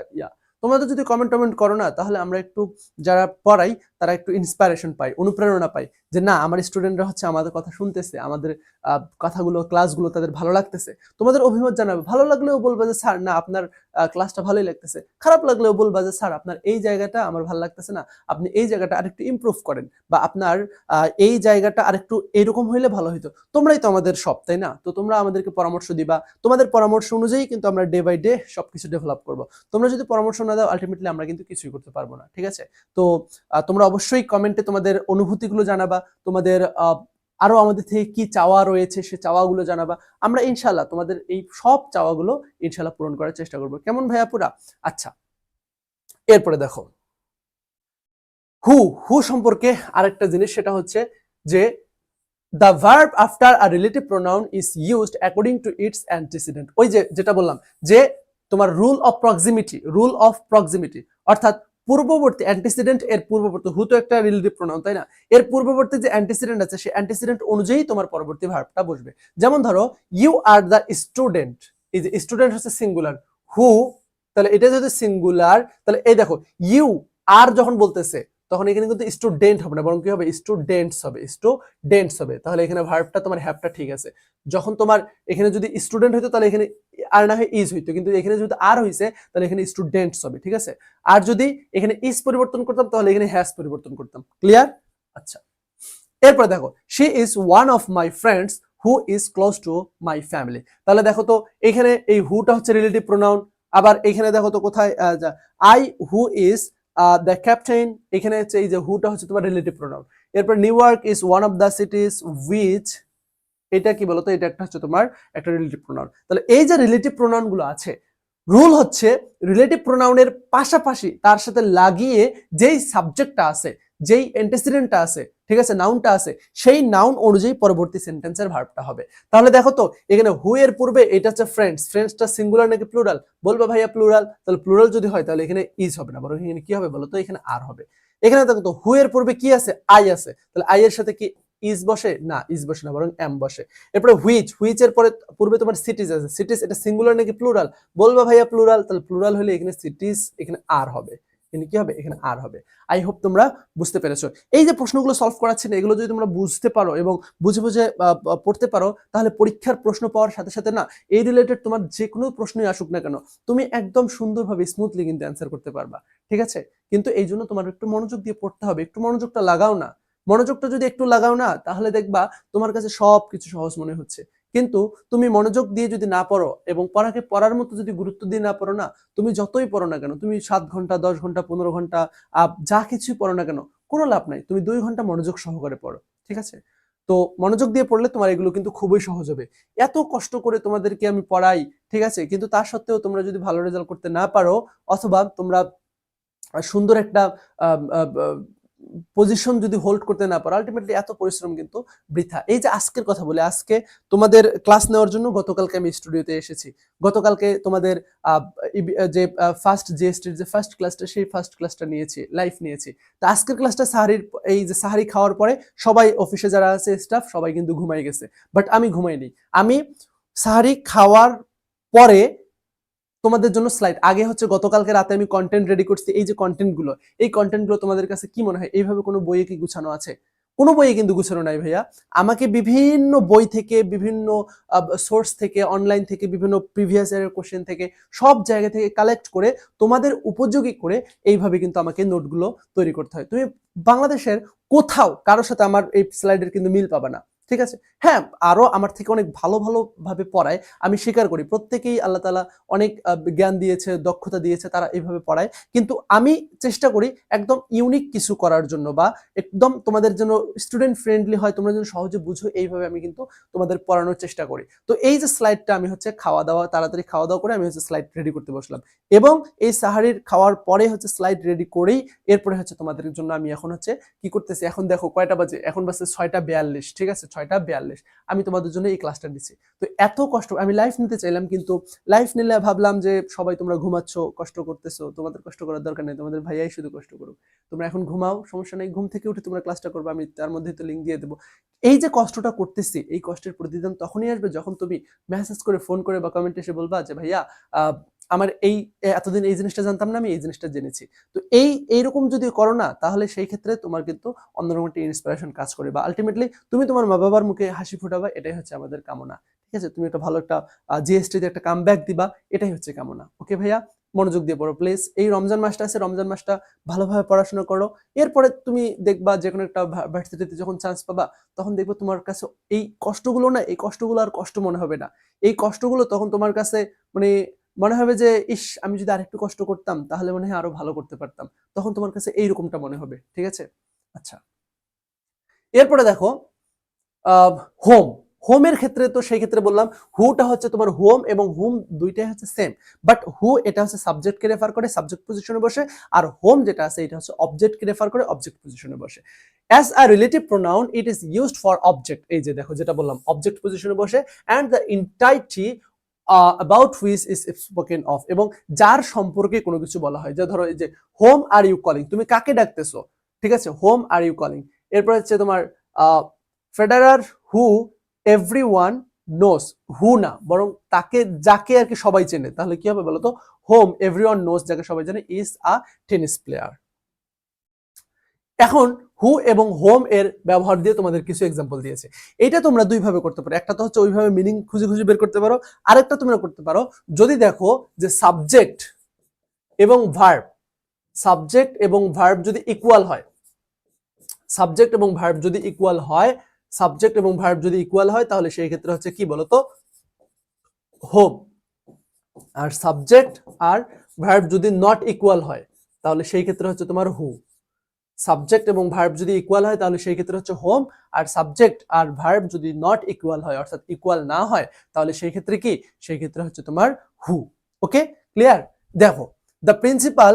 তোমরা তো যদি কমেন্ট করো না, তাহলে আমরা একটু যারা পড়াই তারা একটু ইন্সপিরেশন পাই, অনুপ্রেরণা পাই, যে না আমার স্টুডেন্টরা হচ্ছে আমাদের কথা শুনতেছে, আমাদের কথাগুলো ক্লাসগুলো তাদের ভালো লাগতেছে। তোমাদের অভিমত জানাবে, ভালো লাগলেও বলবা যে স্যার না আপনার ক্লাসটা ভালোই লাগতেছে, খারাপ লাগলেও বলবা যে স্যার আপনার এই জায়গাটা আমার ভালো লাগতেছে না, আপনি এই জায়গাটা আরেকটু ইমপ্রুভ করেন, বা আপনার এই জায়গাটা আরেকটু এরকম হইলে ভালো হইতো। তোমরাই তো আমাদের সব, তাই না? তো তোমরা আমাদেরকে পরামর্শ দিবা, তোমাদের পরামর্শ অনুযায়ী কিন্তু আমরা ডে বাই ডে সবকিছু ডেভেলপ করবো। তোমরা যদি পরামর্শ না দাও, আলটিমেটলি আমরা কিন্তু কিছুই করতে পারবো না, ঠিক আছে। তো তোমরা অবশ্যই কমেন্টে তোমাদের অনুভূতিগুলো জানাবা, তোমাদের আরো আমাদের থেকে কি চাওয়া রয়েছে সে চাওয়াগুলো জানাবা। আমরা ইনশাল্লাহ তোমাদের এই সব চাওয়াগুলো ইনশাল্লাহ পূরণ করার চেষ্টা করবো। কেমন ভাইয়া পুরা? আচ্ছা, এরপরে দেখো হু সম্পর্কে আরেকটা জিনিস, সেটা হচ্ছে যে the verb after a relative pronoun is used according to its antecedent। ওই যে যেটা বললাম যে তোমার রুল অফ প্রক্সিমিটি, অর্থাৎ পূর্ববর্তী অ্যান্টিসিডেন্ট এর পূর্ববর্তী, হু তো একটা রিলেটিভ প্রোনাউন, তাই না? এর পূর্ববর্তী যে অ্যান্টিসিডেন্ট আছে সেই অ্যান্টিসিডেন্ট অনুযায়ী তোমার পরবর্তী ভার্বটা বসবে। যেমন ধরো ইউ আর দ্য স্টুডেন্ট, এই যে স্টুডেন্ট হচ্ছে সিঙ্গুলার, হু তাহলে এটা যদি সিঙ্গুলার, তাহলে এই দেখো ইউ আর যখন বলতেছে তখন এখানে কিন্তু স্টুডেন্ট হবে না, বরং কি হবে, স্টুডেন্টস হবে। তাহলে এখানে ভার্বটা তোমার হ্যাভটা ঠিক আছে। যখন তোমার এখানে যদি স্টুডেন্ট হইতো তাহলে এখানে আর না হয় ইজ হইতো, কিন্তু এখানে যদি আর হইছে তাহলে এখানে স্টুডেন্টস হবে, ঠিক আছে। আর যদি এখানে ইজ পরিবর্তন করতাম তাহলে এখানে হ্যাজ পরিবর্তন করতাম। ক্লিয়ার? আচ্ছা, এরপর দেখো she is one of my friends who is close to my family. তাহলে দেখো তো এখানে এই হুটা হচ্ছে রিলেটিভ প্রোনাউন, আবার এখানে দেখো তো কোথায় I who is the captain, এখানে হচ্ছে এই যে হুটা হচ্ছে তোমার রিলেটিভ প্রোনাউন। এরপর new York is one of the সিটিজ which, এটা কি বলতো, এটা একটা হচ্ছে তোমার একটা রিলেটিভ প্রোনাউন। তাহলে এই যে রিলেটিভ প্রোনাউন গুলো আছে, রুল হচ্ছে রিলেটিভ প্রোনাউনের পাশাপাশি তার সাথে লাগিয়ে যেই সাবজেক্টটা আছে, যেই অ্যান্টিসিডেন্টটা আছে, ঠিক আছে, নাউনটা আছে, সেই নাউন অনুযায়ী পরবর্তী সেন্টেন্সের ভার্বটা হবে। তাহলে দেখো তো এখানে হু এর পূর্বে এটা হচ্ছে ফ্রেন্ডসটা সিঙ্গুলার নাকি প্লুরাল? বলবা ভাইয়া প্লুরাল। তাহলে প্লুরাল যদি হয় তাহলে এখানে ইজ হবে না, বরং এখানে কি হবে বলো তো, এখানে আর হবে। এখানে দেখো তো হু এর পূর্বে কি আছে, আই আছে, তাহলে আই এর সাথে কি ইজ বসে না, ইজ বসে না, বরং এম বসে। এরপরে হুইচ এর পরে পূর্বে তোমার সিটিজ আছে, সিটিজ এটা সিঙ্গুলার নাকি প্লুরাল? বলবা ভাইয়া প্লুরাল। তাহলে প্লুরাল হলে এখানে সিটিজ, এখানে আর হবে, এখানে কি হবে, এখানে আর হবে। আই হোপ তোমরা বুঝতে পেরেছো। এই যে প্রশ্নগুলো সলভ করাচ্ছি না, এগুলো যদি তোমরা বুঝতে পারো এবং বুঝে বুঝে পড়তে পারো, তাহলে পরীক্ষার প্রশ্ন পাওয়ার সাথে সাথে না, এই রিলেটেড তোমার যে কোনো প্রশ্নই আসুক না কেন, তুমি একদম সুন্দরভাবে স্মুথলি কিন্তু অ্যান্সার করতে পারবা, ঠিক আছে। কিন্তু এই জন্য তোমার একটু মনোযোগ দিয়ে পড়তে হবে, একটু মনোযোগটা লাগাও না। মনোযোগটা যদি একটু লাগাও না, তাহলে দেখবা তোমার কাছে সবকিছু সহজ মনে হচ্ছে। কিন্তু তুমি মনোযোগ দিয়ে যদি না পড়ো এবং পড়াকে পড়ার মতো যদি গুরুত্ব দিয়ে না পড়ো না, তুমি যতই পড়ো না কেন, তুমি 7 ঘন্টা 10 ঘন্টা 15 ঘন্টা যা কিছুই পড়ো না কেন, কোনো লাভ নাই। তুমি 2 ঘন্টা মনোযোগ সহকারে পড়ো, ঠিক আছে। তো মনোযোগ দিয়ে পড়লে তোমার এগুলো কিন্তু খুবই সহজ হবে। এত কষ্ট করে তোমাদেরকে আমি পড়াই, ঠিক আছে, কিন্তু তার সত্ত্বেও তোমরা যদি ভালো রেজাল্ট করতে না পারো, অথবা তোমরা সুন্দর একটা পজিশন যদি হোল্ড করতে না পারো, আলটিমেটলি এত পরিশ্রম কিন্তু বৃথা। এই যে আজকের কথা বলে, আজকে তোমাদের ক্লাস নেওয়ার জন্য গতকালকে আমি স্টুডিওতে এসেছি। গতকালকে তোমাদের যে ফার্স্ট জিএসটির যে ফার্স্ট ক্লাসটা, সেই ফার্স্ট ক্লাসটা নিয়েছি, লাইভ নিয়েছি। তো আজকের ক্লাসটা সাহারির, এই যে সাহারি খাওয়ার পরে সবাই অফিসে যারা আছে স্টাফ সবাই কিন্তু ঘুমাই গেছে, বাট আমি ঘুমাইনি। আমি সাহারি খাওয়ার পরে তোমাদের জন্য স্লাইড, আগে হচ্ছে গতকালকে রাতে আমি কন্টেন্ট রেডি করছি। এই যে কন্টেন্টগুলো, এই কন্টেন্টগুলো তোমাদের কাছে কি মনে হয় এইভাবে কোনো বইয়ে কি গুছানো আছে? কোনো বইয়ে কিন্তু গুছানো নাই ভাইয়া। আমাকে বিভিন্ন বই থেকে, বিভিন্ন সোর্স থেকে, অনলাইন থেকে, বিভিন্ন প্রিভিয়াস ইয়ারের কোশ্চেন থেকে, সব জায়গা থেকে কালেক্ট করে তোমাদের উপযোগী করে এইভাবে কিন্তু আমাকে নোটগুলো তৈরি করতে হয়। তুমি বাংলাদেশের কোথাও কারোর সাথে আমার এই স্লাইডের কিন্তু মিল পাবে না, ঠিক আছে? হ্যাঁ, আরো আমার থেকে অনেক ভালো ভাবে পড়ায়, আমি স্বীকার করি। প্রত্যেকেই আল্লাহ তাআলা অনেক জ্ঞান দিয়েছে, দক্ষতা দিয়েছে, তারা এইভাবে পড়ায়। কিন্তু আমি চেষ্টা করি একদম ইউনিক কিছু করার জন্য, বা একদম তোমাদের জন্য স্টুডেন্ট ফ্রেন্ডলি হয়, তোমরা যেন সহজে বুঝো, এইভাবে আমি কিন্তু তোমাদের পড়ানোর চেষ্টা করি। তো এই যে স্লাইডটা, আমি হচ্ছে তাড়াতাড়ি খাওয়া দাওয়া করে আমি হচ্ছে স্লাইড রেডি করতে বসলাম, এবং এই সাহারির খাওয়ার পরে হচ্ছে স্লাইড রেডি করেই এরপরে হচ্ছে তোমাদের জন্য আমি এখন হচ্ছে কি করতেছি, এখন দেখো কয়টা বাজে, এখন বাজে 6:42, ঠিক আছে, 6:42, আমি তোমাদের জন্য এই ক্লাসটা দিচ্ছি। তো এত কষ্ট আমি লাইফ নিতে চাইলাম, কিন্তু লাইফ নিলে ভাবলাম যে সবাই তোমরা ঘুমাচ্ছ, কষ্ট করতেছো, তোমাদের কষ্ট করার দরকার নেই, তোমাদের ভাইয়াই শুধু কষ্ট করুক, তোমরা এখন ঘুমাও, সমস্যা নেই, ঘুম থেকে উঠে তোমরা ক্লাসটা করবে, আমি তার মধ্যে তো লিঙ্ক দিয়ে দেবো। এই যে কষ্টটা করতেছি, এই কষ্টের প্রতিদান তখনই আসবে যখন তুমি মেসেজ করে, ফোন করে বা কমেন্টে এসে বলবা যে ভাইয়া আমার এই এতদিন এই জিনিসটা জানতাম না, আমি এই জিনিসটা জেনেছি। তো এইরকম যদি করো না, তাহলে সেই ক্ষেত্রে তোমার কিন্তু অন্যরকম একটা ইন্সপিরেশন কাজ করে, বা আলটিমেটলি তুমি তোমার মা বাবার মুখে হাসি ফোটাবা, এটাই হচ্ছে আমাদের কামনা। ঠিক আছে, তুমি একটা ভালো একটা জিএসটিতে একটা কামব্যাক দিবা, এটাই হচ্ছে কামনা। ওকে ভাইয়া, মনোযোগ দিয়ে পড়ো প্লিজ। এই রমজান মাসটা আছে, রমজান মাসটা ভালোভাবে পড়াশোনা করো। এরপরে তুমি দেখবা যে কোনো একটা ভার্সিটিতে যখন চান্স পাবা, তখন দেখবে তোমার কাছে এই কষ্টগুলো না, এই কষ্টগুলো আর কষ্ট মনে হবে না। এই কষ্টগুলো তখন তোমার কাছে মানে মনে হবে যে ইস, আমি যদি আরেকটু কষ্ট করতাম তাহলে মনে হয় আরো ভালো করতে পারতাম, তখন তোমার কাছে এইরকমটা মনে হবে। ঠিক আছে, আচ্ছা, এরপরে দেখো হোম। হোমের ক্ষেত্রে তো সেই ক্ষেত্রে বললাম হুটা হচ্ছে তোমার হোম এবং হুম দুইটাই হচ্ছে সেম, বাট হু এটা হচ্ছে সাবজেক্টকে রেফার করে, সাবজেক্ট পজিশনে বসে, আর হোম যেটা আছে এটা হচ্ছে অবজেক্টকে রেফার করে, অবজেক্ট পজিশনে বসে। As a relative pronoun it is used for object, এই যে দেখো যেটা বললাম, অবজেক্ট পজিশনে বসে, and the entity about which is spoken of, এবং যার সম্পর্কে কোনো কিছু বলা হয়, যে ধরো এই যে হোম আর ইউ কলিং, তুমি কাকে ডাকতেছো, ঠিক আছে, হোম আর ইউ কলিং। এরপর হচ্ছে তোমার ফেডারার হু এভরিওয়ান নোস, হু না বরং তাকে, যাকে আর কি সবাই চেনে, তাহলে কি হবে বলতো, হোম এভরিওয়ান নোস, যাকে সবাই জানে, ইজ আ টেনিস প্লেয়ার। এখন হু এবং হোম এর ব্যবহার দিয়ে তোমাদের কিছু এক্সাম্পল দিয়েছে। এটা তোমরা দুই ভাবে করতে পারো, একটা তো হচ্ছে ওইভাবে মিনিং খুঁজে খুঁজে বের করতে পারো, আরেকটা তোমরা করতে পারো যদি দেখো যে সাবজেক্ট এবং ভার্ব, সাবজেক্ট এবং ভার্ব যদি ইকুয়াল হয়, সাবজেক্ট এবং ভার্ব যদি ইকুয়াল হয়, সাবজেক্ট এবং ভার্ব যদি ইকুয়াল হয়, তাহলে সেই ক্ষেত্রে হচ্ছে কি বলতো, হোম। আর সাবজেক্ট আর ভার্ব যদি নট ইকুয়াল হয়, তাহলে সেই ক্ষেত্রে হচ্ছে তোমার হু। সাবজেক্ট এবং ভার্ব যদি ইকুয়াল হয়, তাহলে সেই ক্ষেত্রে হচ্ছে হোম, আর সাবজেক্ট আর ভার্ব যদি নট ইকুয়াল হয়, অর্থাৎ ইকুয়াল না হয়, তাহলে সেই ক্ষেত্রে কি, সেই ক্ষেত্রে হচ্ছে তোমার হু। ওকে, ক্লিয়ার? দেখো, the principal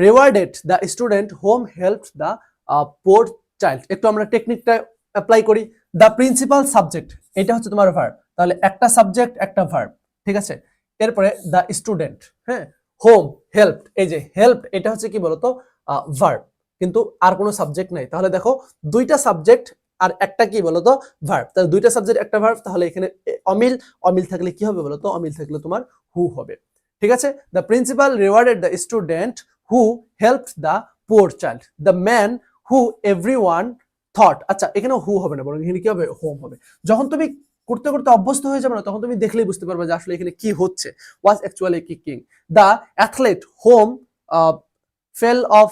rewarded the student home helped the poor child. একটু আমরা টেকনিকটা অ্যাপ্লাই করি। দ্য প্রিন্সিপাল সাবজেক্ট, এটা হচ্ছে তোমার ভার্ব, তাহলে একটা সাবজেক্ট একটা ভার্ব, ঠিক আছে। এরপরে দ্য স্টুডেন্ট, হ্যাঁ, হোম হেল্পড, এই যে হেল্পড এটা হচ্ছে কি বলতো, ভার্ব, কিন্তু আর কোনো সাবজেক্ট নাই। তাহলে দেখো দুইটা সাবজেক্ট আর একটা কি বলতো, ভার্ব, তাহলে দুইটা সাবজেক্ট একটা ভার্ব, তাহলে এখানে অমিল, অমিল থাকলে কি হবে বলতো, অমিল থাকলে তোমার হু হবে। ঠিক আছে, the principal rewarded the student who helped the poor child, the man who everyone thought. আচ্ছা, এখানে হু হবে না, বরং এখানে কি হবে, হোম হবে। যখন তুমি করতে করতে অভ্যস্ত হয়ে যাবে না, তখন তুমি দেখলেই বুঝতে পারবে যে আসলে এখানে কি হচ্ছে, was actually kicking. The athlete home fail of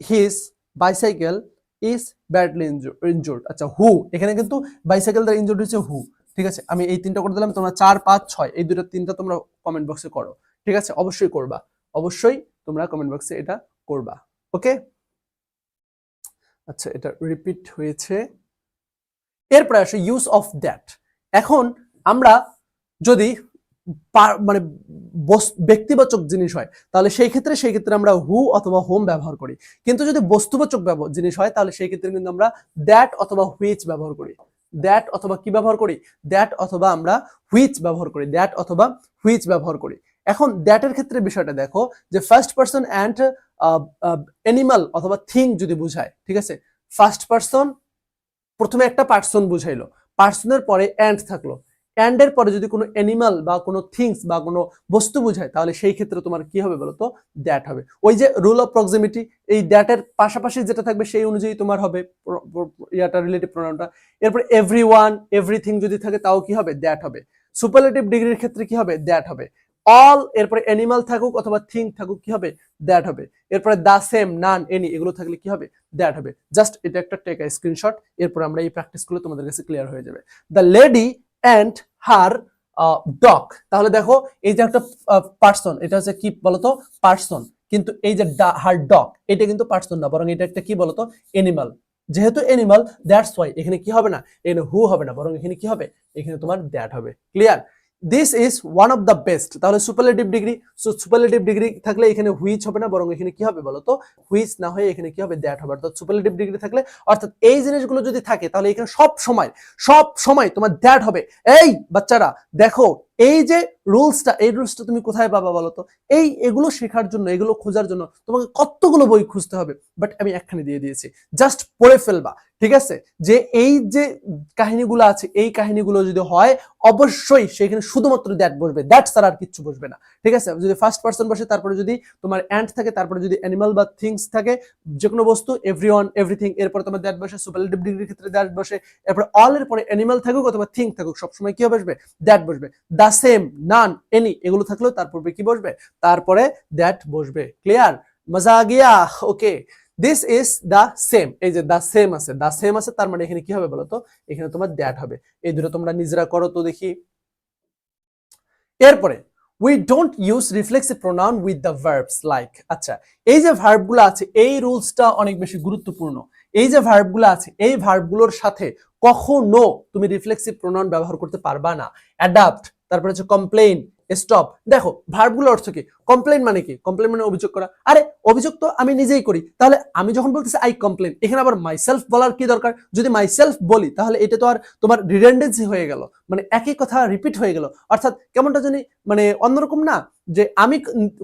his bicycle is badly injured. আচ্ছা, হু এখানে কিন্তু বাইসাইকেল দ্বারা ইনজুর্ড হচ্ছে হু। ঠিক আছে, আমি এই তিনটা করে দিলাম, তোমরা 4, 5, 6 এই দুটো তিনটা তোমরা কমেন্ট বক্সে করো। ঠিক আছে, অবশ্যই করবা, অবশ্যই তোমরা কমেন্ট বক্সে এটা করবা। ওকে, আচ্ছা, এটা রিপিট হয়েছে। এরপরে আসে ইউজ অফ দ্যাট। এখন আমরা যদি মানে ব্যক্তিবাচক জিনিস হয়, তাহলে সেই ক্ষেত্রে আমরা হু অথবা হোম ব্যবহার করি, কিন্তু যদি বস্তুবাচক জিনিস হয়, তাহলে সেই ক্ষেত্রে কিন্তু আমরা দ্যাট অথবা হুইচ ব্যবহার করি। দ্যাট অথবা কি ব্যবহার করি, দ্যাট অথবা আমরা হুইচ ব্যবহার করি, দ্যাট অথবা হুইচ ব্যবহার করি। এখন দ্যাটের ক্ষেত্রে বিষয়টা দেখো, যে ফার্স্ট পারসন অ্যান্ড অ্যানিমাল অথবা থিং যদি বুঝায়, ঠিক আছে, ফার্স্ট পারসন, প্রথমে একটা পার্সন বুঝাইলো, পার্সনের পরে অ্যান্ড থাকলো, অ্যান্ড এর পরে যদি কোনো অ্যানিমাল বা কোনো থিংস বা কোনো বস্তু বুঝায়, তাহলে সেই ক্ষেত্রে তোমার কি হবে বলতো, দ্যাট হবে। ওই যে রুল অফ প্রক্সিমিটি, এই দ্যাটের পাশাপাশি যেটা থাকবে সেই অনুযায়ী তোমার হবে ইয়াটা, রিলেটিভ প্রোনাউনটা। এরপর এভরিওয়ান, এভরিথিং যদি থাকে তাও কি হবে, দ্যাট হবে। সুপারলেটিভ ডিগ্রির ক্ষেত্রে কি হবে, দ্যাট হবে। অল এরপরে অ্যানিমাল থাকুক অথবা থিং থাকুক কি হবে দ্যাট হবে। এরপরে দা সেম, নান, এনি এগুলো থাকলে কি হবে দ্যাট হবে। জাস্ট এটা একটা টেক আ স্ক্রিনশট, এরপর আমরা এই প্র্যাকটিস গুলো তোমাদের কাছে ক্লিয়ার হয়ে যাবে। The lady and her dog, তাহলে দেখো এই যে একটা পার্সন, এটা হচ্ছে কি বলতো পার্সন, কিন্তু এই যে হার ডগ এটা কিন্তু পার্সন না, বরং এটা একটা কি বলতো এনিমাল। যেহেতু এনিমাল দ্যাটস ওয়াই এখানে কি হবে না, এখানে হু হবে না, বরং এখানে কি হবে, এখানে তোমার দ্যাট হবে। Clear? This is one of the best, তাহলে superlative degree, so superlative degree থাকলে এখানে হুইচ হবে না, বরং এখানে কি হবে বলতো হুইচ না হয়ে এখানে কি হবে দ্যাট হবে। অর্থাৎ সুপারলেটিভ ডিগ্রি থাকলে, অর্থাৎ এই জিনিসগুলো যদি থাকে তাহলে এখানে সব সময় তোমার দ্যাট হবে। এই বাচ্চারা দেখো, এই যে রুলসটা, এই রুলসটা তুমি কোথায় পাবা বলতো? এগুলো শেখার জন্য, এগুলো খোঁজার জন্য তোমাকে কতগুলো বই খুঁজতে হবে, বাট আমি একখানে দিয়ে দিয়েছি, জাস্ট পড়ে ফেলবা। ঠিক আছে? যে এই যে কাহিনীগুলো আছে, এই কাহিনীগুলো যদি হয় অবশ্যই সেখানে শুধুমাত্র দ্যাট বসবে, দ্যাট ছাড়া আর কিচ্ছু বসবে না। ঠিক আছে? যদি ফার্স্ট পার্সন বসে, তারপরে যদি তোমার অ্যান্ড থাকে, তারপরে যদি অ্যানিমাল বা থিংস থাকে, যে কোনো বস্তু, এভরিওয়ান, এভরিথিং, এরপর তোমার দ্যাট বসে, সুপারলেটিভ ডিগ্রির ক্ষেত্রে দ্যাট বসে, এরপর অল এর পরে অ্যানিমাল থাকুক অথবা থিং থাকুক সবসময় কি বসবে দ্যাট বসবে। দা সেম, নান, এনি এগুলো থাকলেও তারপরে কি বসবে, তারপরে দ্যাট বসবে। ক্লিয়ার? মজা আ গিয়া? ওকে। দিস ইজ দা সেম, এই যে দা সেম আছে, দা সেম আছে, তার মানে এখানে কি হবে বলতো, এখানে তোমার দ্যাট হবে। এই দুটো তোমরা নিজেরা করো তো দেখি। এরপরে we don't use reflexive pronoun with the verbs like. আচ্ছা, এই যে ভার্বগুলো আছে এই রুলসটা অনেক বেশি গুরুত্বপূর্ণ। এই যে ভার্বগুলো আছে এই ভার্বগুলোর সাথে কখনো তুমি রিফ্লেক্সিভ প্রোনাউন ব্যবহার করতে পারবা না। অ্যাডাপ্ট, তারপরে হচ্ছে কমপ্লেইন, স্টপ। দেখো ভার্বগুলোর অর্থ কি? কমপ্লেইন মানে কি? কমপ্লেইন মানে অভিযোগ করা। আরে অভিযোগ তো আমি নিজেই করি, তাহলে আমি যখন বলতেছি আই কমপ্লেইন, এখানে আবার মাইসেলফ বলার কি দরকার? যদি মাইসেলফ বলি তাহলে এটা তো আর তোমার রিডান্ডেন্সি হয়ে গেল, মানে একই কথা রিপিট হয়ে গেল, অর্থাৎ কেমনটা জানি মানে অন্যরকম না, যে আমি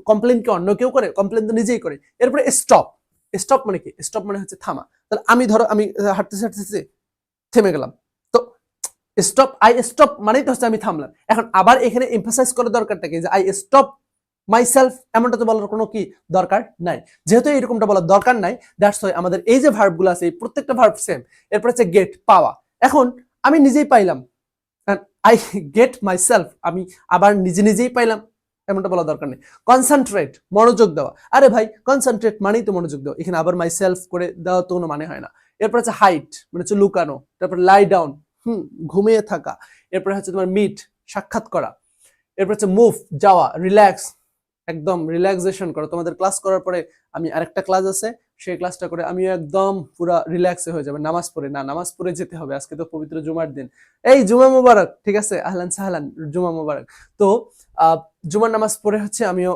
কমপ্লেইন কি অন্য কেউ করে? কমপ্লেইন তো নিজেই করে। এরপরে স্টপ, স্টপ মানে কি? স্টপ মানে হচ্ছে থামা। তাহলে আমি ধরো আমি হাঁটতেছি থেমে গেলাম, তো স্টপ, আই স্টপ মানেই তো হচ্ছে আমি থামলাম। এখন আবার এখানে এমফাসাইজ করার দরকারটা কি, যে আই স্টপ মাইসেলফ, এমনটা তো বলার কোনো কি দরকার নাই। যেহেতু এরকমটা বলার দরকার নাই, দ্যাটস ওয়াই আমাদের এই যে ভার্বগুলো আছে এই প্রত্যেকটা ভার্ব সেম। এরপর হচ্ছে গেট, পাওয়া। এখন আমি নিজেই পাইলাম, আই গেট মাইসেলফ, আমি আবার নিজেই পাইলাম, এমনটা বলা দরকার নেই। কনসেন্ট্রেট, মনোযোগ দেওয়া। আরে ভাই কনসেন্ট্রেট মানেই তো মনোযোগ দেওয়া, এখানে আবার মাইসেলফ করে দেওয়া তো কোনো মানে হয় না। এরপর হচ্ছে হাইট মানে হচ্ছে লুকানো, তারপর লাই ডাউন, ঘুমিয়ে থাকা। এরপর হচ্ছে তোমার মিট, সাক্ষাৎ করা। এরপর হচ্ছে মুভ, যাওয়া, রিল্যাক্স, একদম রিল্যাক্সেশন করো। তোমাদের ক্লাস করার পরে আমি আরেকটা ক্লাস আছে, সেই ক্লাসটা করে আমি একদম পুরো রিল্যাক্সে হয়ে যাবে। নামাজ পড়ে না, নামাজ পড়ে যেতে হবে, আজকে তো পবিত্র জুমার দিন। এই জুমা মুবারক, ঠিক আছে? আহলান সাহলান, জুমা মুবারক। তো জুমার নামাজ পড়ে হচ্ছে আমিও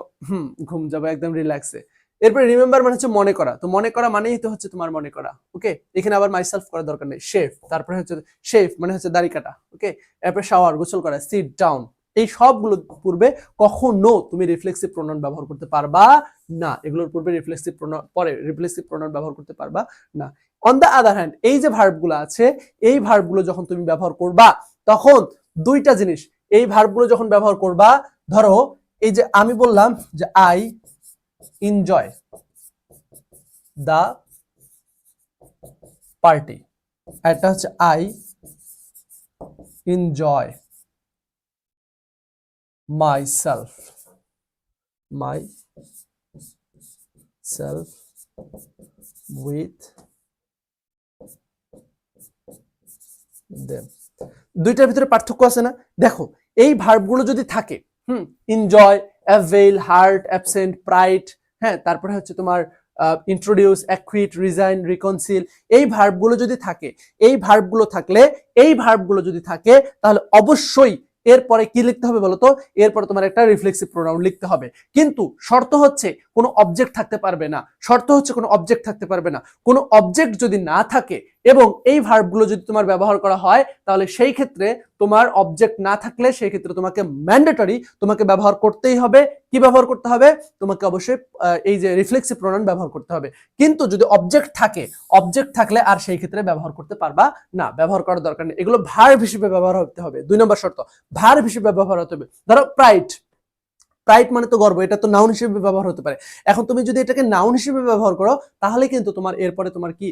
ঘুম যাবো একদম রিল্যাক্সে। এরপরে রিমেম্বার মানে হচ্ছে মনে করা, তো মনে করা মানেই তো হচ্ছে তোমার মনে করা। ওকে, এখানে আবার মাইসেলফ করার দরকার নেই। শেফ, তারপরে হচ্ছে শেফ মানে হচ্ছে দাড়ি কাটা। ওকে, এরপরে শাওয়ার, গোসল করা, সিট ডাউন। এই সবগুলো পূর্বে কখনো তুমি রিফ্লেক্সিভ প্রোনাউন ব্যবহার করতে পারবা না। এগুলোর পূর্বে রিফ্লেক্সিভ প্রোনাউন, পরে রিফ্লেক্সিভ প্রোনাউন ব্যবহার করতে পারবা না। অন দ্য আদার হ্যান্ড, এই যে ভার্বগুলো আছে এই ভার্বগুলো যখন তুমি ব্যবহার করবা তখন দুইটা জিনিস, এই ভার্বগুলো যখন ব্যবহার করবা, ধরো এই যে আমি বললাম যে আই এনজয় দ্য পার্টি, এটা হচ্ছে I enjoy myself with them। দুইটার ভিতরে পার্থক্য আছে না? দেখো এই ভার্বগুলো যদি থাকে, enjoy, avail, heart, absent, pride, হ্যাঁ, তারপরে হচ্ছে তোমার ইন্ট্রোডিউস, অ্যাকুইট, রিজাইন, রিকনসিল, এই ভার্বগুলো যদি থাকে, এই ভার্বগুলো থাকলে, এই ভার্বগুলো যদি থাকে তাহলে অবশ্যই এরপরে কি লিখতে হবে বলতো? এরপরে তোমার একটা রিফ্লেক্সিভ প্রোনাউন লিখতে হবে, কিন্তু শর্ত হচ্ছে কোনো অবজেক্ট থাকতে পারবে না। শর্ত হচ্ছে কোনো অবজেক্ট থাকতে পারবে না। কোনো অবজেক্ট যদি না থাকে এবং এই ভার্বগুলো যদি তোমার ব্যবহার করা হয় তাহলে সেই ক্ষেত্রে তোমার অবজেক্ট না থাকলে সেই ক্ষেত্রে তোমাকে ম্যান্ডেটরি তোমাকে ব্যবহার করতেই হবে। কি ব্যবহার করতে হবে? তোমাকে অবশ্যই এই যে রিফ্লেক্সিভ প্রোনাউন ব্যবহার করতে হবে। কিন্তু যদি অবজেক্ট থাকে, অবজেক্ট থাকলে আর সেই ক্ষেত্রে ব্যবহার করতে পারবা না, ব্যবহার করার দরকার নেই। এগুলো ভার্ব হিসেবে ব্যবহার হতে হবে। 2 নম্বর শর্ত, ভার্ব হিসেবে ব্যবহার হতে হবে। ধরো প্রাইড, প্রাইড মানে তো গর্ব, এটা তো নাউন হিসেবে ব্যবহার হতে পারে। এখন তুমি যদি এটাকে নাউন হিসেবে ব্যবহার করো তাহলে কিন্তু তোমার এরপরে তোমার কি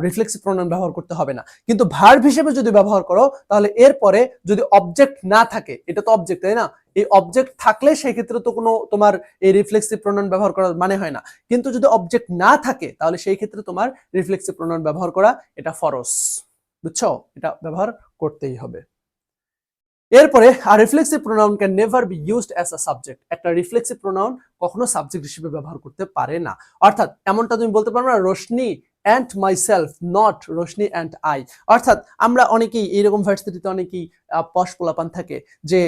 রিফ্লেক্সিভ প্রোনাউন ব্যবহার করতে হবে না। কিন্তু ভার্ব হিসেবে যদি ব্যবহার করো তাহলে এরপরে যদি অবজেক্ট না থাকে, এটা তো অবজেক্ট তাই না, এই অবজেক্ট থাকলে সেই ক্ষেত্রে তো কোনো তোমার এই রিফ্লেক্সিভ প্রোনাউন ব্যবহার করার মানে হয় না। কিন্তু যদি অবজেক্ট না থাকে তাহলে সেই ক্ষেত্রে তোমার রিফ্লেক্সিভ প্রোনাউন ব্যবহার করা এটা ফরজ, বুঝছো, এটা ব্যবহার করতেই হবে। এরপরে আর reflexive pronoun can never be used as a subject. একটা রিফ্লেক্সিভ প্রোনাউন কখনো সাবজেক্ট হিসেবে ব্যবহার করতে পারে না। অর্থাৎ এমনটা তুমি বলতে পারবে না Roshni and myself, not Roshni and I. অর্থাৎ আমরা অনেকেই এইরকম ভার্সিটিতে অনেকেই পশ পোলাপান থাকে যে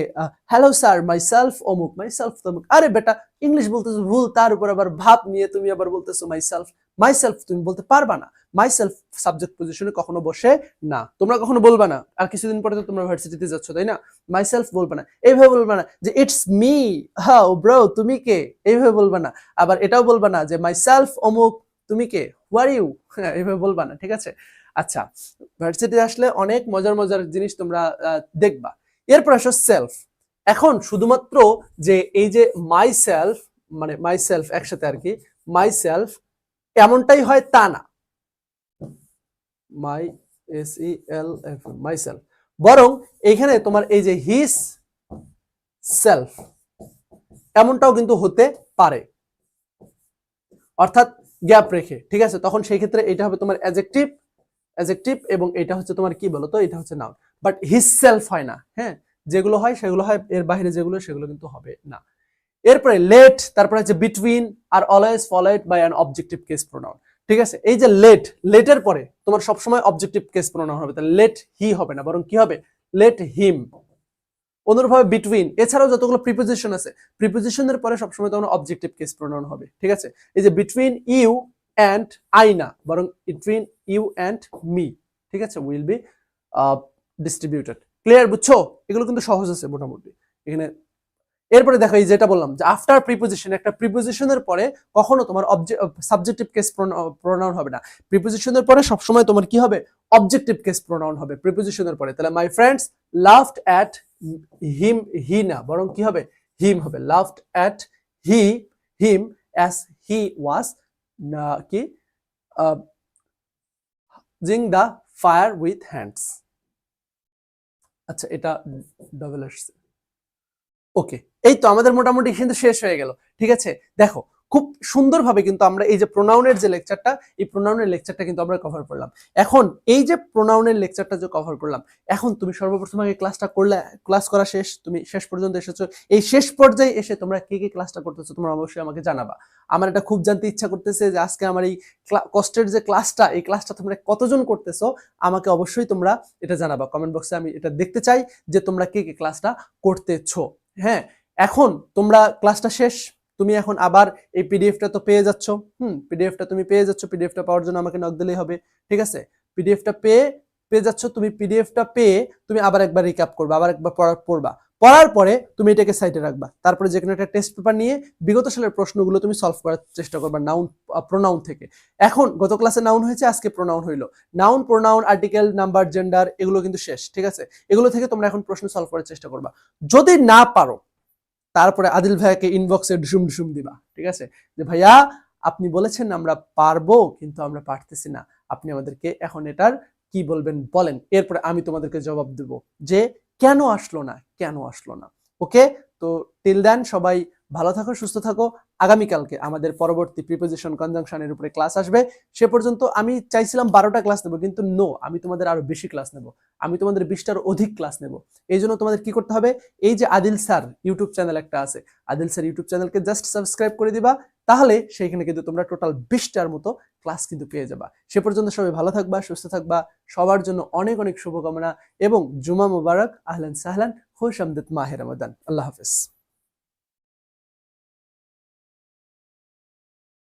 হ্যালো স্যার মাইসেলফ অমুক, মাইসেলফ তমুক। আরে বেটা ইংলিশ বলতেছো ভুল, তার উপর আবার ভাব নিয়ে তুমি আবার বলতেছো মাইসেলফ। মাইসেলফ তুমি বলতে পারবা না, মাইসেলফ সাবজেক্ট পজিশনে কখনো বসে না। তোমরা কখনো বলবা না, আর কিছুদিন পরে তো তোমরা ভার্সিটিতে যাচ্ছ তাই না, মাইসেলফ বলবা না, এইভাবে বলবা না যে ইটস মি, হাউ ব্রো তুমি কে, এইভাবে বলবা না। আবার এটাও বলবা না যে মাইসেলফ অমুক তুমি কে, হু আর ইউ, এইভাবে বলবা না, ঠিক আছে। আচ্ছা, ভার্সিটিতে আসলে অনেক মজার মজার জিনিস তোমরা দেখবা। এরপর আসো সেলফ। এখন শুধুমাত্র যে এই যে মাই সেলফ মানে মাই সেলফ একসাথে আর কি, মাই সেলফ এমনটাই হয় তা না, মাই SELF মাই সেলফ, বরং এইখানে তোমার এই যে হিজ সেলফ এমনটাও কিন্তু হতে পারে, অর্থাৎ গ্যাপ রেখে, ঠিক আছে। তখন সেই ক্ষেত্রে এটা হবে তোমার অ্যাডজেক্টিভ, অ্যাডজেক্টিভ, এবং এটা হচ্ছে তোমার কি বলতো, এটা হচ্ছে নাউন। বাট হিজ সেলফ হয় না, হ্যাঁ, যেগুলো হয় সেগুলো হয়, এর বাইরে যেগুলো সেগুলো কিন্তু হবে না। এরপরে লেট, তারপরে হচ্ছে between are always followed by an objective case pronoun, ঠিক আছে। এই যে লেট, লেটের পরে তোমার সবসময় অবজেক্টিভ কেস প্রোনাউন হবে, তাহলে লেট হি হবে না, বরং কি হবে, লেট হিম। অনুরূপভাবে বিটুইন, এছাড়াও যতগুলো প্রিপোজিশন আছে, প্রিপোজিশনের পরে সবসময় তোমার অবজেক্টিভ কেস প্রোনাউন হবে, ঠিক আছে। এই যে বিটুইন ইউ অ্যান্ড আই না, বরং বিটুইন ইউ অ্যান্ড মি, ঠিক আছে, উইল বি ডিস্ট্রিবিউটেড। ক্লিয়ার, বুঝছো? এগুলো কিন্তু সহজ আছে মোটামুটি এখানে। এরপরে দেখো এই যেটা বললাম যে আফটার প্রিপোজিশন, একটা প্রিপোজিশনের পরে কখনো তোমার সাবজেক্টিভ কেস প্রোনাউন হবে না। প্রিপোজিশনের পরে সবসময় তোমার কি হবে, অবজেক্টিভ কেস প্রোনাউন হবে প্রিপোজিশনের পরে। তাহলে my friends loved at him, he না, বরং কি হবে, হিম হবে। Loved at him as he was কি জিং দ্য ফায়ার উইথ হ্যান্ডস। আচ্ছা, এটা ডাবল আসছে। ওকে, এই তো আমাদের মোটামুটি কিন্তু শেষ হয়ে গেল, ঠিক আছে। দেখো খুব সুন্দরভাবে কিন্তু আমরা এই যে প্রোনাউনের যে লেকচারটা, এই প্রোনাউনের লেকচারটা কিন্তু আমরা কভার করলাম। এখন এই যে প্রোনাউনের লেকচারটা যে কভার করলাম, এখন তুমি সর্বপ্রথম আগে ক্লাসটা করলে, ক্লাস করা শেষ, তুমি শেষ পর্যন্ত এসেছো। এই শেষ পর্যায়ে এসে তোমরা কে কে ক্লাসটা করতেছো তোমরা অবশ্যই আমাকে জানাবা। আমার এটা খুব জানতে ইচ্ছা করতেছে যে আজকে আমার এই কষ্টের যে ক্লাসটা, এই ক্লাসটা তোমরা কতজন করতেছো আমাকে অবশ্যই তোমরা এটা জানাবা কমেন্ট বক্সে। আমি এটা দেখতে চাই যে তোমরা কে কে ক্লাসটা করতেছো। হ্যাঁ, এখন তোমরা ক্লাসটা শেষ, তুমি এখন আবার এই পিডিএফটা তো পেয়ে যাচ্ছ, পিডিএফটা তুমি পেয়ে যাচ্ছ, পিডিএফটা পাওয়ার জন্য আমাকে নক দিলেই হবে, ঠিক আছে। পিডিএফটা পেয়ে যাচ্ছ, তুমি পিডিএফটা পেয়ে তুমি আবার একবার রিক্যাপ করবা, আবার একবার পড়বা, পড়ার পরে তুমি এটাকে সাইডে রাখবা। তারপরে যে কোনো একটা টেস্ট পেপার নিয়ে বিগত সালের প্রশ্নগুলো তুমি সলভ করার চেষ্টা করবা নাউন প্রোনাউন থেকে। এখন গত ক্লাসে নাউন হয়েছে, আজকে প্রোনাউন হইলো। Noun, pronoun, article, number, gender এগুলো কিন্তু শেষ, ঠিক আছে। এগুলো থেকে তোমরা এখন প্রশ্ন সলভ করার চেষ্টা করবা। যদি না পারো তারপরে আদিল ভাইয়াকে ইনবক্সে ঢুসুম দিবা, ঠিক আছে, যে ভাইয়া আপনি বলেছেন আমরা পারবো কিন্তু আমরা পারতেছি না, আপনি আমাদেরকে এখন এটার কি বলবেন বলেন। এরপরে আমি তোমাদেরকে জবাব দেব যে কেন আসলো না, কেন আসলো না। ওকে, তো টিল দেন সবাই ভালো থাকো, সুস্থ থাকো। আগামীকালকে আমাদের পরবর্তী প্রিপোজিশন কনজাংশনের উপরে ক্লাস আসবে। সে পর্যন্ত আমি চাইছিলাম 12টা ক্লাস নেব, কিন্তু নো, আমি তোমাদের আরো বেশি ক্লাস নেব, আমি তোমাদের 20টার অধিক ক্লাস নেব। এই জন্য তোমাদের কি করতে হবে, এই যে আদিল স্যার ইউটিউব চ্যানেল একটা আছে, আদিল স্যার ইউটিউব চ্যানেলকে জাস্ট সাবস্ক্রাইব করে দিবা, তাহলে সেইখানে কিন্তু তোমরা টোটাল 20টার মতো ক্লাস কিন্তু পেয়ে যাবা। সে পর্যন্ত সবাই ভালো থাকবা, সুস্থ থাকবা, সবার জন্য অনেক অনেক শুভকামনা এবং জুমা মুবারক, আহলান সাহলান, খুশ আমদেদ মাহে রমাদান। আল্লাহ হাফেজ।